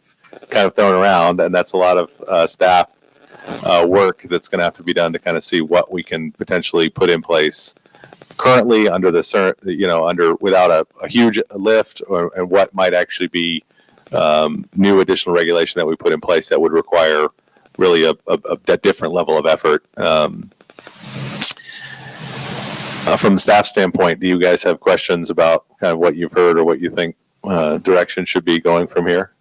kind of thrown around, and that's a lot of staff work that's going to have to be done to kind of see what we can potentially put in place currently under without a huge lift, and what might actually be new additional regulation that we put in place that would require really a different level of effort. From a staff standpoint, do you guys have questions about kind of what you've heard or what you think direction should be going from here?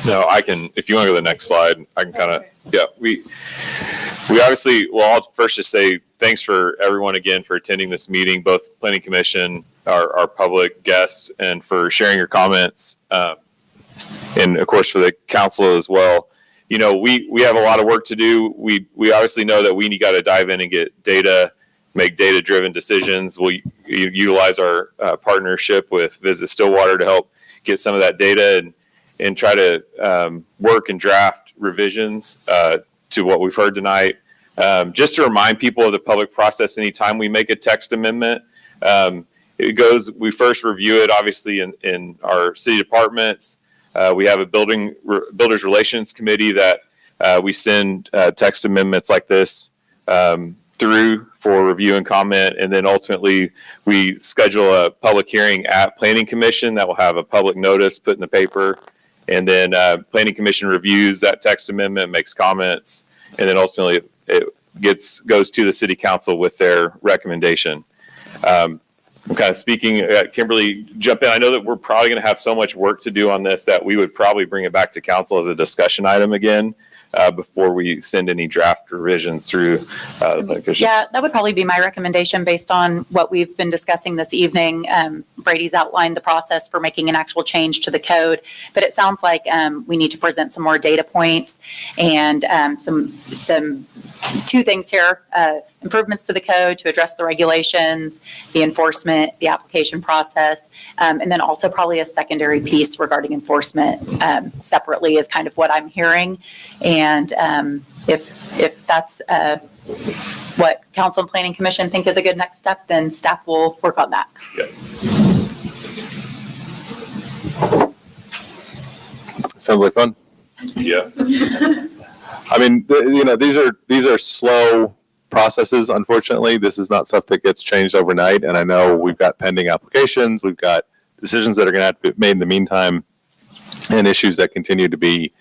No, I can, if you want to go to the next slide, I can kind of, yeah, we obviously, well, I'll first just say thanks for everyone again for attending this meeting, both Planning Commission, our public guests, and for sharing your comments. And of course for the council as well. We have a lot of work to do. We obviously know that we got to dive in and get data, make data-driven decisions. We'll utilize our partnership with Visit Stillwater to help get some of that data and try to work and draft revisions to what we've heard tonight. Just to remind people of the public process, anytime we make a text amendment, we first review it obviously in our city departments. We have a builders relations committee that we send text amendments like this through for review and comment, and then ultimately we schedule a public hearing at Planning Commission that will have a public notice put in the paper, and then Planning Commission reviews that text amendment, makes comments, and then ultimately it goes to the City Council with their recommendation. I'm kind of speaking, Kimberly, jump in. I know that we're probably going to have so much work to do on this that we would probably bring it back to council as a discussion item again before we send any draft revisions through. Yeah, that would probably be my recommendation based on what we've been discussing this evening. Brady's outlined the process for making an actual change to the code, but it sounds like we need to present some more data points and some two things here. Improvements to the code to address the regulations, the enforcement, the application process, and then also probably a secondary piece regarding enforcement separately is kind of what I'm hearing. And if that's what Council and Planning Commission think is a good next step, then staff will work on that. Yeah. Sounds like fun. Yeah. These are slow processes. Unfortunately, this is not stuff that gets changed overnight. And I know we've got pending applications, we've got decisions that are going to have to be made in the meantime, and issues that continue to be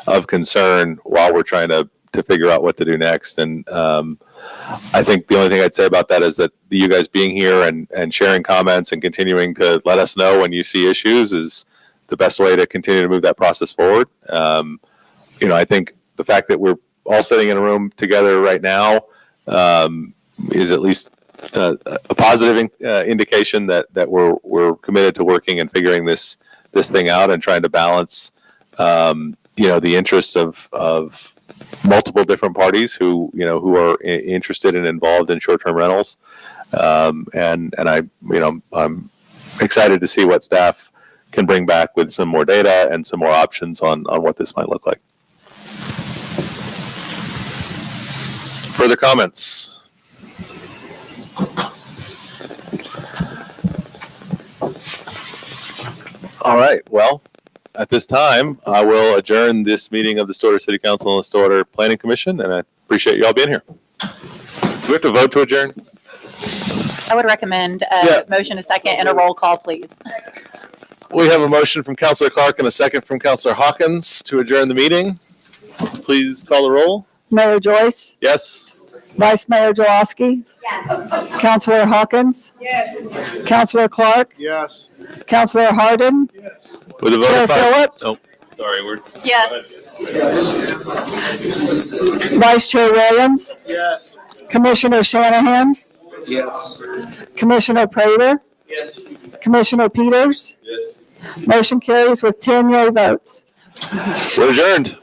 of concern while we're trying to figure out what to do next. And I think the only thing I'd say about that is that you guys being here and sharing comments and continuing to let us know when you see issues is the best way to continue to move that process forward. I think the fact that we're all sitting in a room together right now is at least a positive indication that we're committed to working and figuring this thing out and trying to balance the interests of multiple different parties who are interested and involved in short-term rentals. And I'm excited to see what staff can bring back with some more data and some more options on what this might look like. Further comments? All right. Well, at this time, I will adjourn this meeting of the Stillwater City Council and the Stillwater Planning Commission, and I appreciate you all being here. Do we have to vote to adjourn? I would recommend a motion, a second, and a roll call, please. We have a motion from Councilor Clark and a second from Councilor Hawkins to adjourn the meeting. Please call the roll. Mayor Joyce, Yes. Vice Mayor Jaworski, Councilor Hawkins, Councilor Clark, Yes. Councilor Harden, With a vote Chair of 5. Phillips, Oh, sorry. Yes. Vice Chair Williams, Yes. Commissioner Shanahan, Yes. Commissioner Prater, Commissioner Peters. Yes. Motion carries with 10 yea votes. We're adjourned.